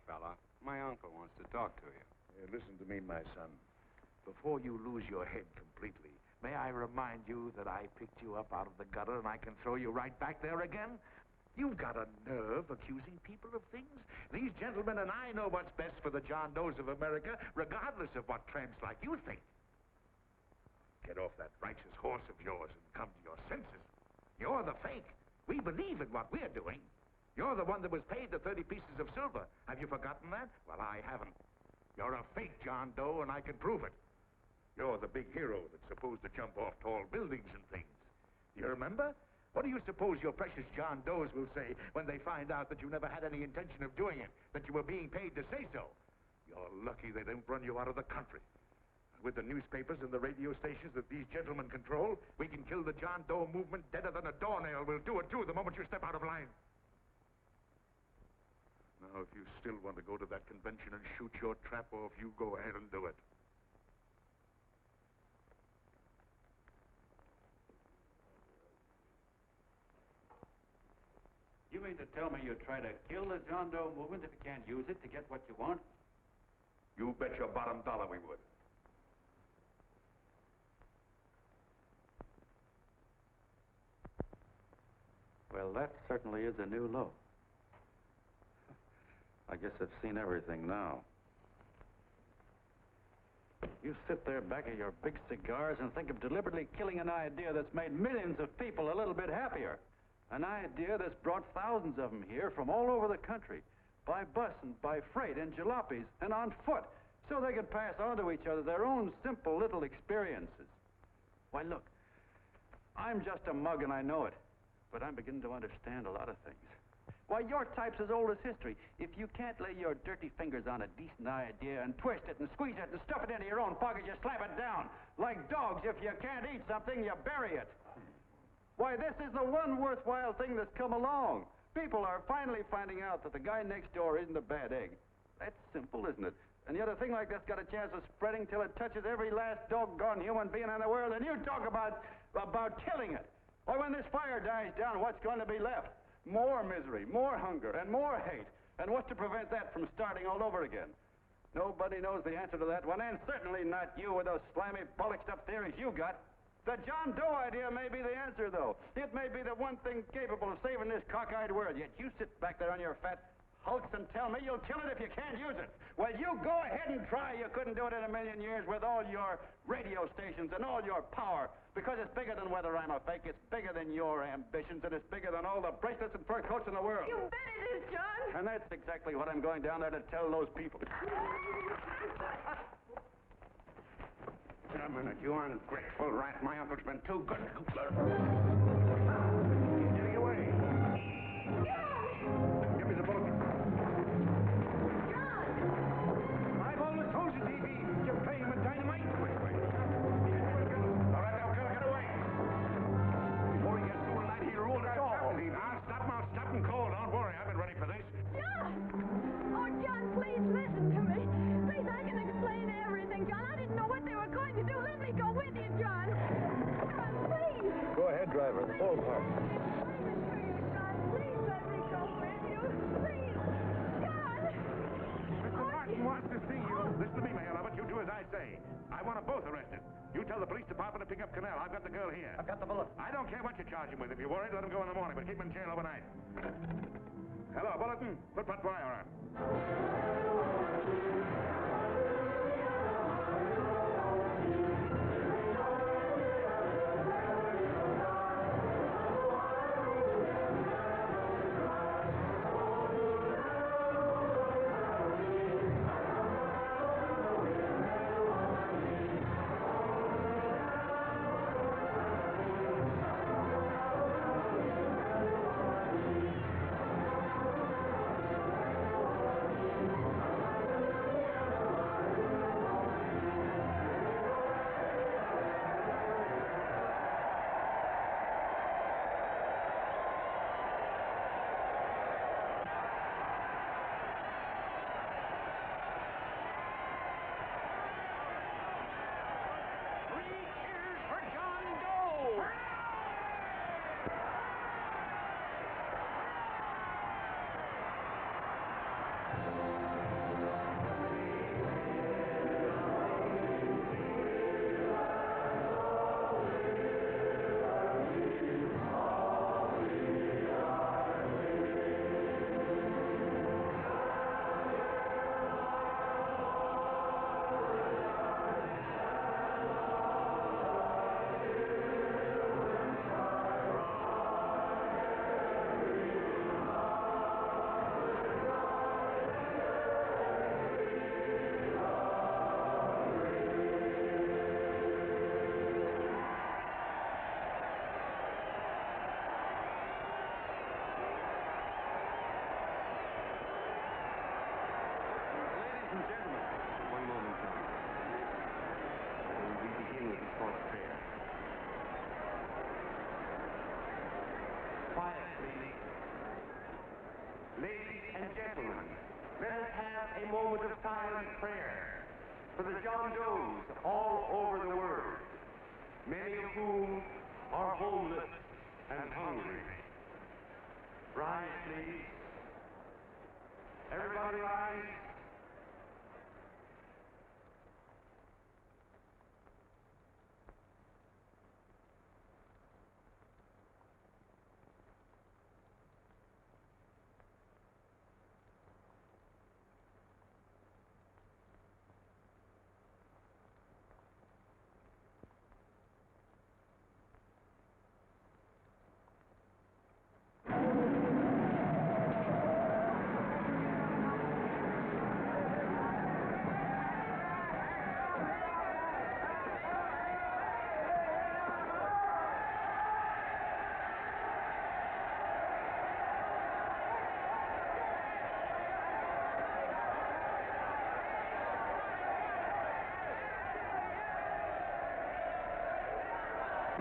fella. My uncle wants to talk to you. Listen to me, my son. Before you lose your head completely, may I remind you that I picked you up out of the gutter and I can throw you right back there again? You've got a nerve accusing people of things. These gentlemen and I know what's best for the John Does of America, regardless of what tramps like you think. Get off that righteous horse of yours and come to your senses. You're the fake. We believe in what we're doing. You're the one that was paid the 30 pieces of silver. Have you forgotten that? Well, I haven't. You're a fake John Doe, and I can prove it. You're the big hero that's supposed to jump off tall buildings and things. Do you remember? What do you suppose your precious John Does will say when they find out that you never had any intention of doing it, that you were being paid to say so? You're lucky they don't run you out of the country. With the newspapers and the radio stations that these gentlemen control, we can kill the John Doe movement deader than a doornail. We'll do it, too, the moment you step out of line. Now, if you still want to go to that convention and shoot your trap off, you go ahead and do it. You mean to tell me you try to kill the John Doe movement if you can't use it to get what you want? You bet your bottom dollar we would. Well, that certainly is a new low. I guess I've seen everything now. You sit there back of your big cigars and think of deliberately killing an idea that's made millions of people a little bit happier. An idea that's brought thousands of them here from all over the country, by bus and by freight and jalopies and on foot, so they could pass on to each other their own simple little experiences. Why, look, I'm just a mug and I know it, but I'm beginning to understand a lot of things. Why, your type's as old as history. If you can't lay your dirty fingers on a decent idea and twist it and squeeze it and stuff it into your own pocket, you slap it down. Like dogs, if you can't eat something, you bury it. Why, this is the one worthwhile thing that's come along. People are finally finding out that the guy next door isn't a bad egg. That's simple, isn't it? And yet a thing like this got a chance of spreading till it touches every last doggone human being in the world, and you talk about killing it. Why, when this fire dies down, what's going to be left? More misery, more hunger, and more hate. And what's to prevent that from starting all over again? Nobody knows the answer to that one, and certainly not you with those slimy, bollocked-up theories you got. The John Doe idea may be the answer, though. It may be the one thing capable of saving this cockeyed world. Yet you sit back there on your fat hulks and tell me you'll kill it if you can't use it. Well, you go ahead and try. You couldn't do it in a million years with all your radio stations and all your power. Because it's bigger than whether I'm a fake. It's bigger than your ambitions, and it's bigger than all the bracelets and fur coats in the world. You bet it is, John. And that's exactly what I'm going down there to tell those people. Wait a minute, you ungrateful rat. My uncle's been too good. He's getting away. Give me the bullet. I've always told you, TV, you're playing with dynamite. Wait. All right, now, get away. Before he gets through tonight, he'll rule us all. I'll stop and call. Don't worry, I've been ready for this. John! Oh, John, please listen to me. Please, I can explain everything, John. I didn't know what they were going to do. Let me go with you, John. John, please. Go ahead, driver. The full part. Please let me go with you. Please. John! Mr. Martin wants to see you. Listen to me, Mayor Lovett. You do as I say. I want them both arrested. You tell the police department to pick up Canal. I've got the girl here. I've got the bullet. I don't care what you charge him with. If you're worried, let him go in the morning, but keep him in jail overnight. Hello, Bulletin. Put Wire on. Ladies and gentlemen, let us have a moment of silent prayer for the John Does all over the world, many of whom are homeless and hungry. Rise, please. Everybody rise.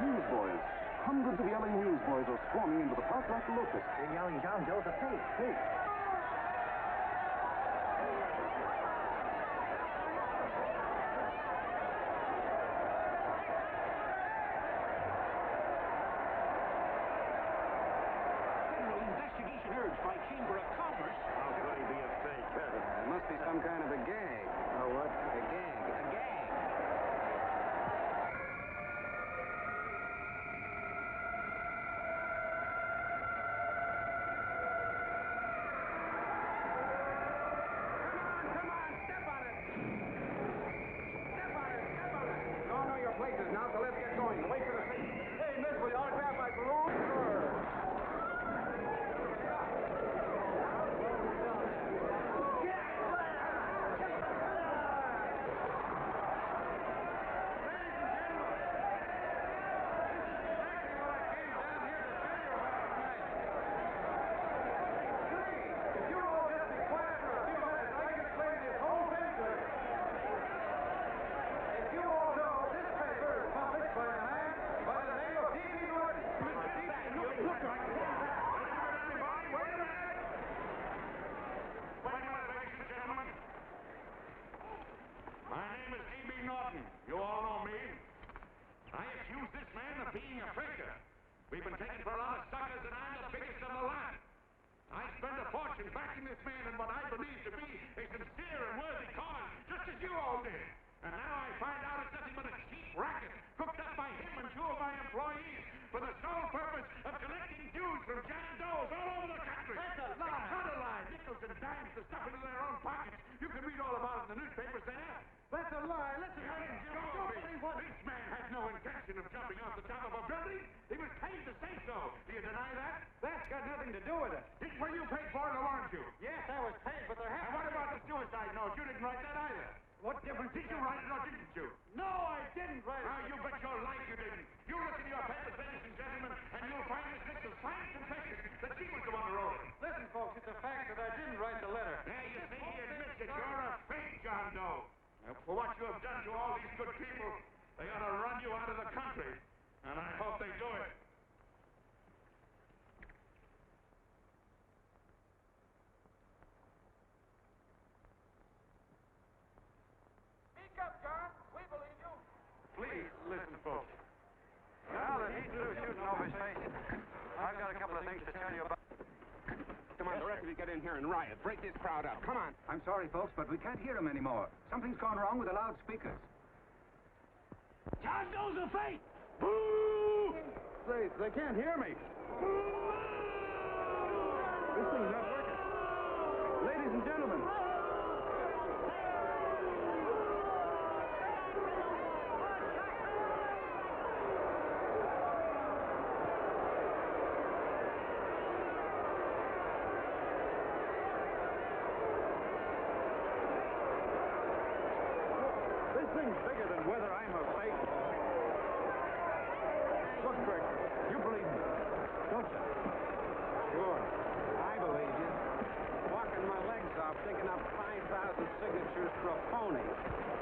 Newsboys. Hundreds of yelling newsboys are swarming into the park like locusts. They're yelling John Doe's a fake, fake. Investigation urged by Chamber of Commerce. How could he be a fake? It must be some kind of a gag. A what? A gag. A gag. Now, so let's get going. Wait for the signal. Hey, miss, will you autograph my balloon? Sure. My name is E.B. Norton. You all know me. I accuse this man of being a faker. We've been taken for a lot of suckers, and I'm the biggest of the lot. I spent a fortune backing this man in what I believe to be a sincere and worthy cause, just as you all did. And now I find out it's nothing but a cheap racket cooked up by him and two of my employees for the sole purpose of collecting dues from John Does all over the country. That's a lie. Not a lie. Nickels and dimes to stuff into their own pockets. You can read all about it in the newspapers there. That's a lie. Listen, This man had no intention of jumping off the top of a building. He was paid to say so. Do you deny that? That's got nothing to do with it. Were you paid for it, or weren't you? Yes, I was paid, but there And what about the suicide note? You didn't write that either. What difference Did you write it or didn't you? No, I didn't write it. Now, you bet your life you didn't. You look in your papers, ladies and gentlemen, and you'll find Miss Nixon's fine confession that she was the one who wrote it. Listen, folks, it's a fact that I didn't write the letter. There you see, he admits that you're a fake John Doe. Now, for what you have done to all these good people, they ought to run you out of the country. And I hope they do it. Speak up, John. We believe you. Please, listen, folks. Now that he's through shooting over his face, I've got a couple of things to tell you about. Come on, the rest of you get in here and riot. Break this crowd up. Come on. I'm sorry, folks, but we can't hear him anymore. Something's gone wrong with the loudspeakers. John Doe's a fake. Boo! They can't hear me. This thing's not working. Ladies and gentlemen. This thing's bigger than whether I'm a fake. Look, Bert, you believe me, don't you? Sure. I believe you. Walking my legs off, digging up 5,000 signatures for a phony.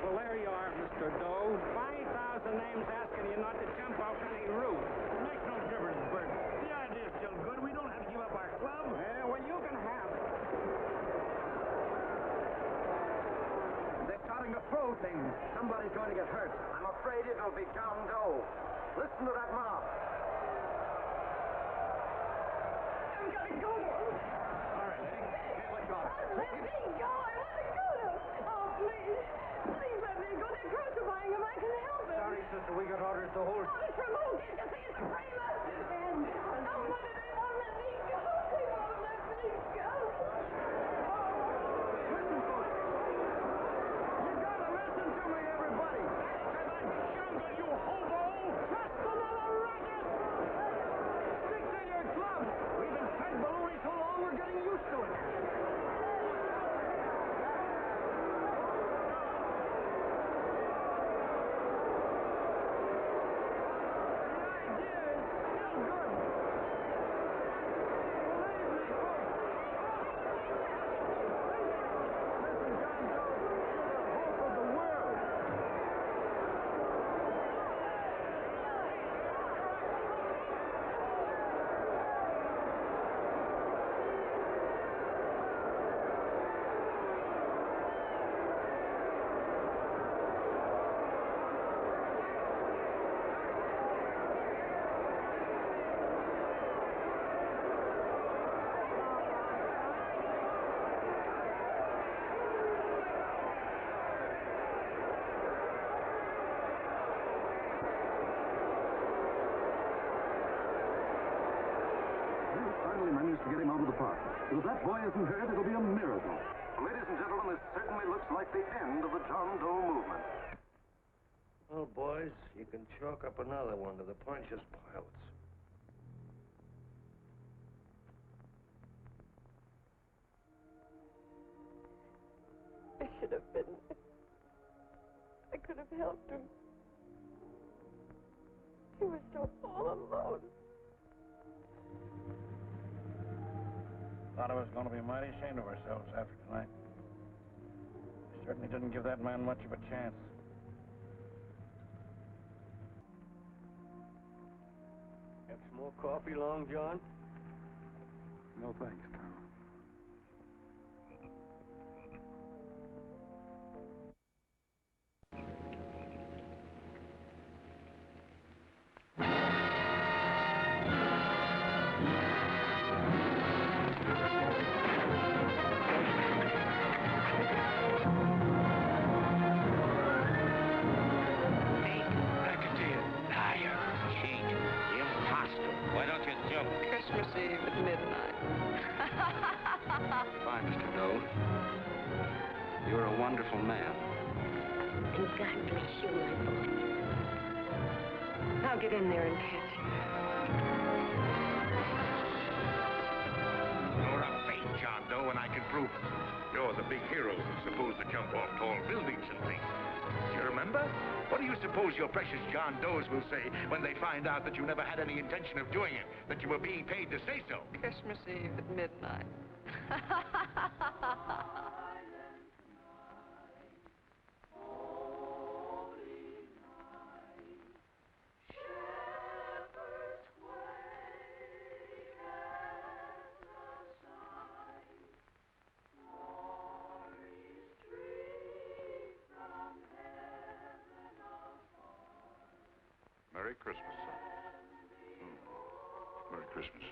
Well, there you are, Mr. Doe. 5,000 names asking you not to jump off any roof. It makes no difference, Bert. The idea's still good. We don't have to give up our club. Yeah, well, you can have it. something. Somebody's going to get hurt. I'm afraid it'll be John Doe. Listen to that mob. I've got to go. All right, lady. Hey, let's go. Let me go. I want to go. Oh, please. Please let me go. They're crucifying him. I can help him. Sorry, sister. We got orders to hold. Orders from who? You say it's a framer. And oh, mother, they won't let me go. They won't let me go. Listen, folks. You gotta listen to me, everybody. Jungle, you hobo! Just another racket! Stick to your club. We've been fed baloney so long, we're getting used to it. Finally managed to get him out of the park. But if that boy isn't hurt, it'll be a miracle. Ladies and gentlemen, this certainly looks like the end of the John Doe movement. Well, boys, you can chalk up another one to the Pontius Pilates. I should have been there. I could have helped him. He was so all alone. Thought I was going to be mighty ashamed of ourselves after tonight. We certainly didn't give that man much of a chance. Have some more coffee, Long John? No thanks, Carl. Christmas Eve at midnight. Fine, Mr. Doe. You're a wonderful man. And God bless you, my boy. I'll get in there and catch you. You're a fake John Doe, and I can prove it. You're the big hero who's supposed to jump off tall buildings and things. You remember? What do you suppose your precious John Does will say when they find out that you never had any intention of doing it, that you were being paid to say so? Christmas Eve at midnight. Merry Christmas, son. Merry Christmas.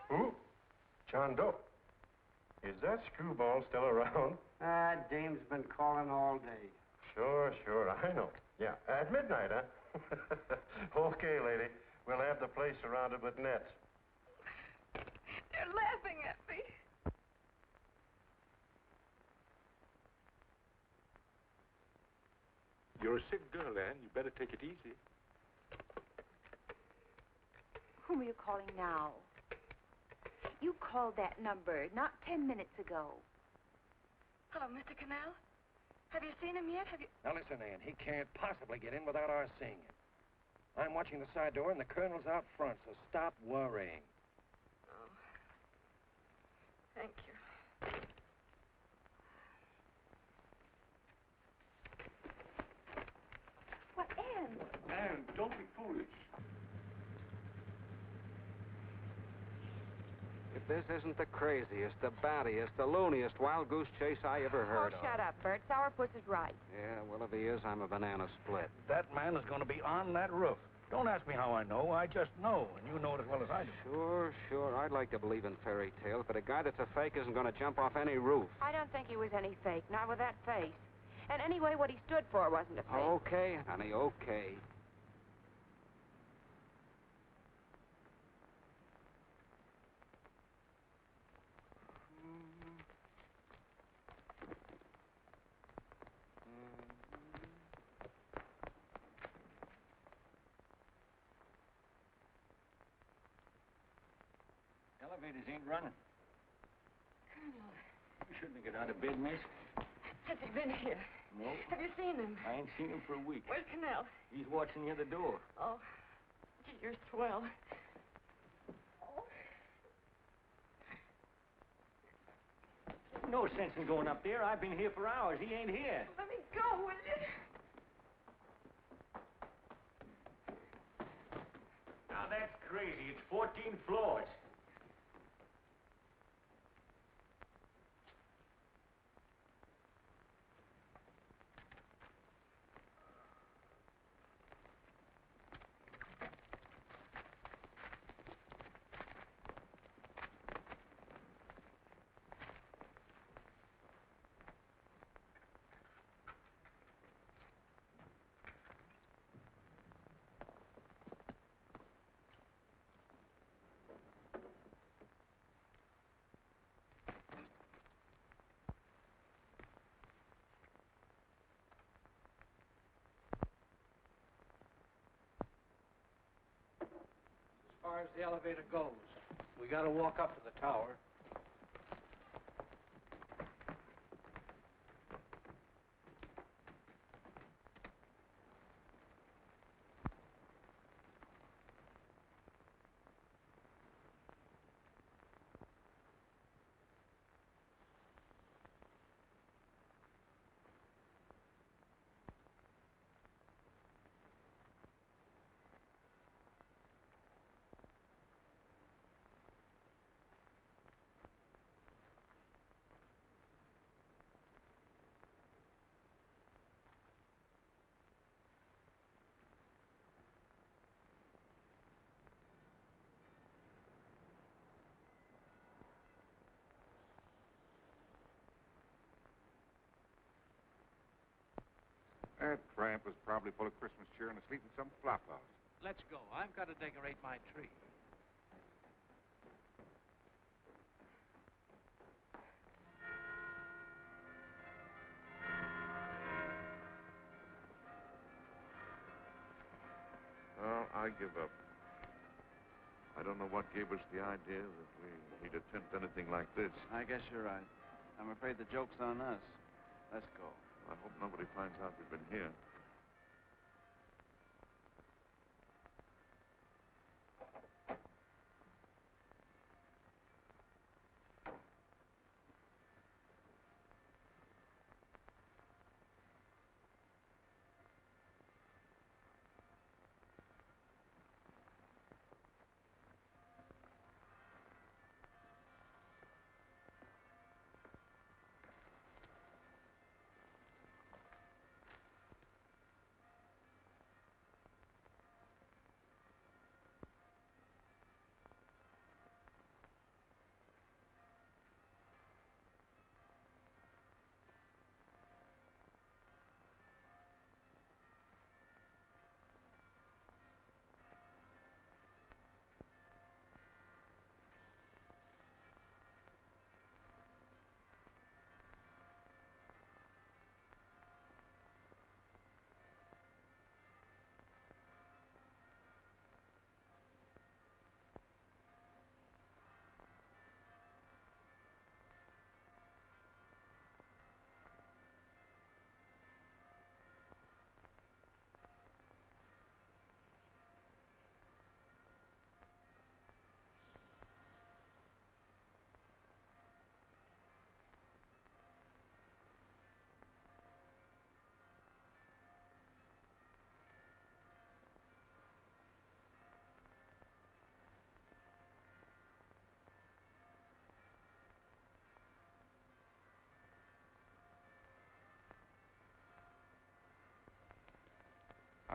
Who? John Doe. Is that screwball still around? Dame's been calling all day. Sure, I know. Yeah, at midnight, huh? Okay, lady. We'll have the place surrounded with nets. They're laughing at me. You're a sick girl, Anne. You better take it easy. Whom are you calling now? You called that number not 10 minutes ago. Hello, Mr. Canal. Have you seen him yet? Have you... Now listen, Ann, he can't possibly get in without our seeing him. I'm watching the side door, and the colonel's out front, so stop worrying. Oh. Thank you. What, Anne? Anne, don't be foolish. If this isn't the craziest, the battiest, the looniest wild goose chase I ever heard of. Shut up, Bert. Sourpuss is right. Yeah, well, if he is, I'm a banana split. That man is going to be on that roof. Don't ask me how I know. I just know, and you know it as well as I do. Sure. I'd like to believe in fairy tales, but a guy that's a fake isn't going to jump off any roof. I don't think he was any fake, not with that face. And anyway, what he stood for wasn't a fake. Okay, honey, okay. Elevators ain't running. Colonel, You shouldn't have got out of bed, miss. has he been here? No. Have you seen him? I ain't seen him for a week. Where's Canal? He's watching near the door. Oh, gee, you're swell. No sense in going up there. I've been here for hours. He ain't here. Let me go, will you? Now, that's crazy. It's 14 floors. As far as the elevator goes, we got to walk up to the tower. That tramp was probably full of Christmas cheer and asleep in some flop house. Let's go. I've got to decorate my tree. Well, I give up. I don't know what gave us the idea that we'd attempt anything like this. I guess you're right. I'm afraid the joke's on us. Let's go. I hope nobody finds out we've been here.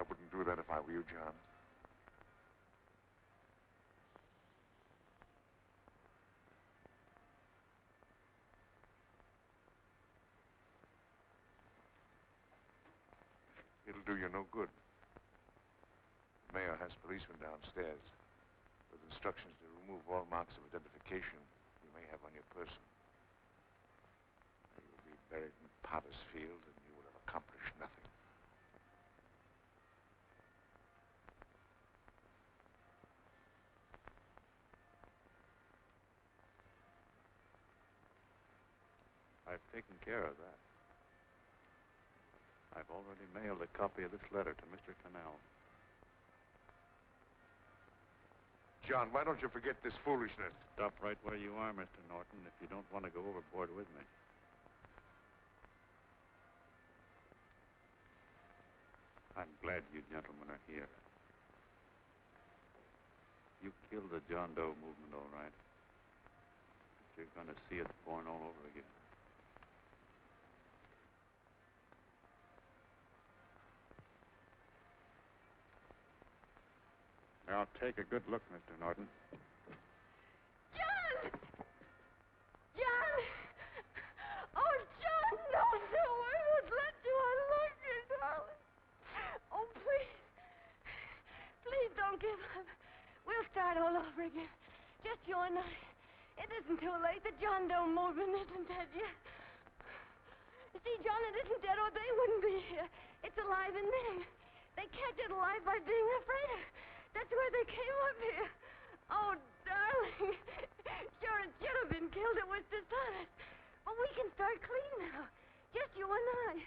I wouldn't do that if I were you, John. It'll do you no good. The mayor has policemen downstairs with instructions to remove all marks of identification you may have on your person. You will be buried in Potter's Field, and you will have accomplished nothing. I've taken care of that. I've already mailed a copy of this letter to Mr. Cannell. John, why don't you forget this foolishness? Stop right where you are, Mr. Norton, if you don't want to go overboard with me. I'm glad you gentlemen are here. You killed the John Doe movement, all right. But you're going to see it born all over again. Now, take a good look, Mr. Norton. John! John! Oh, John, no, I won't let you unlock your darling. Oh, please. Please don't give up. We'll start all over again. Just you and I. It isn't too late. The John Doe movement isn't dead yet. You see, John, it isn't dead or they wouldn't be here. It's alive in them. They catch it alive by being afraid of. That's why they came up here. Oh, darling. Sure, it should have been killed. It was dishonest. But we can start clean now. Just you and I.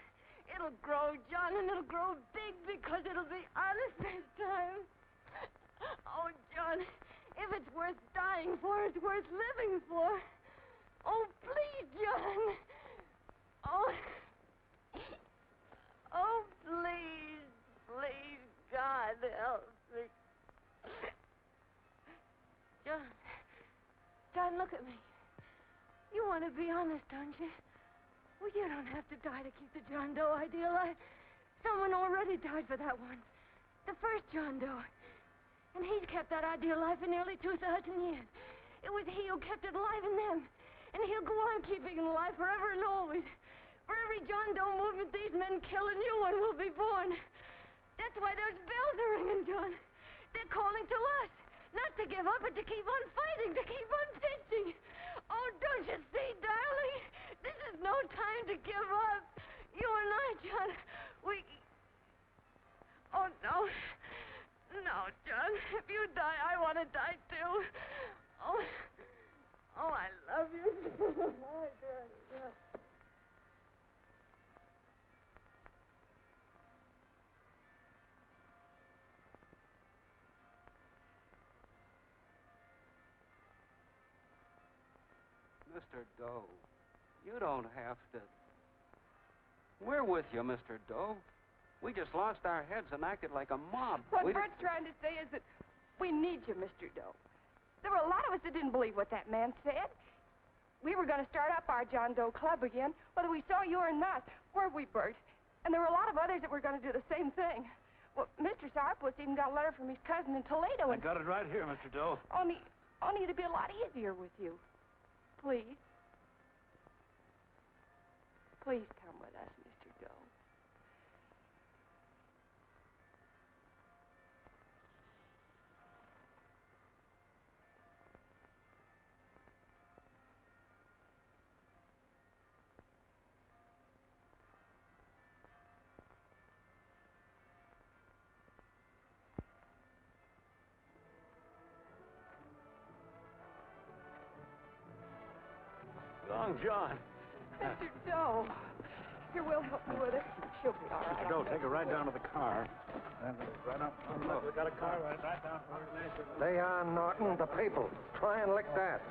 It'll grow, John, and it'll grow big because it'll be honest this time. Oh, John, if it's worth dying for, it's worth living for. Oh, please, John. Oh. Oh, please, please, God, help me. John, look at me. You want to be honest, don't you? Well, you don't have to die to keep the John Doe idea alive. Someone already died for that one. The first John Doe. And he's kept that idea alive for nearly 2,000 years. It was he who kept it alive in them. And he'll go on keeping it alive forever and always. For every John Doe movement these men kill, a new one will be born. That's why those bells are ringing, John. They're calling to us. Not to give up, but to keep on fighting, to keep on pitching. Oh, don't you see, darling? This is no time to give up. You and I, John, we... Oh, no. No, John. If you die, I want to die, too. Oh, I love you. Oh, John. Mr. Doe, you don't have to. We're with you, Mr. Doe. We just lost our heads and acted like a mob. What Bert's trying to say is that we need you, Mr. Doe. There were a lot of us that didn't believe what that man said. We were going to start up our John Doe Club again, whether we saw you or not. Weren't we, Bert? And there were a lot of others that were going to do the same thing. Well, Mr. Sarpus even got a letter from his cousin in Toledo. I got it right here, Mr. Doe. Only it'd be a lot easier with you. Please. Please come with us, Mr. Doe. Long John. Mr. Doe. Here, we'll help you with it. She'll be all right. Mr. Doe, take her right down to the car. And right up. Look, we got a car right down for her. They are, Norton, the people. Try and lick that.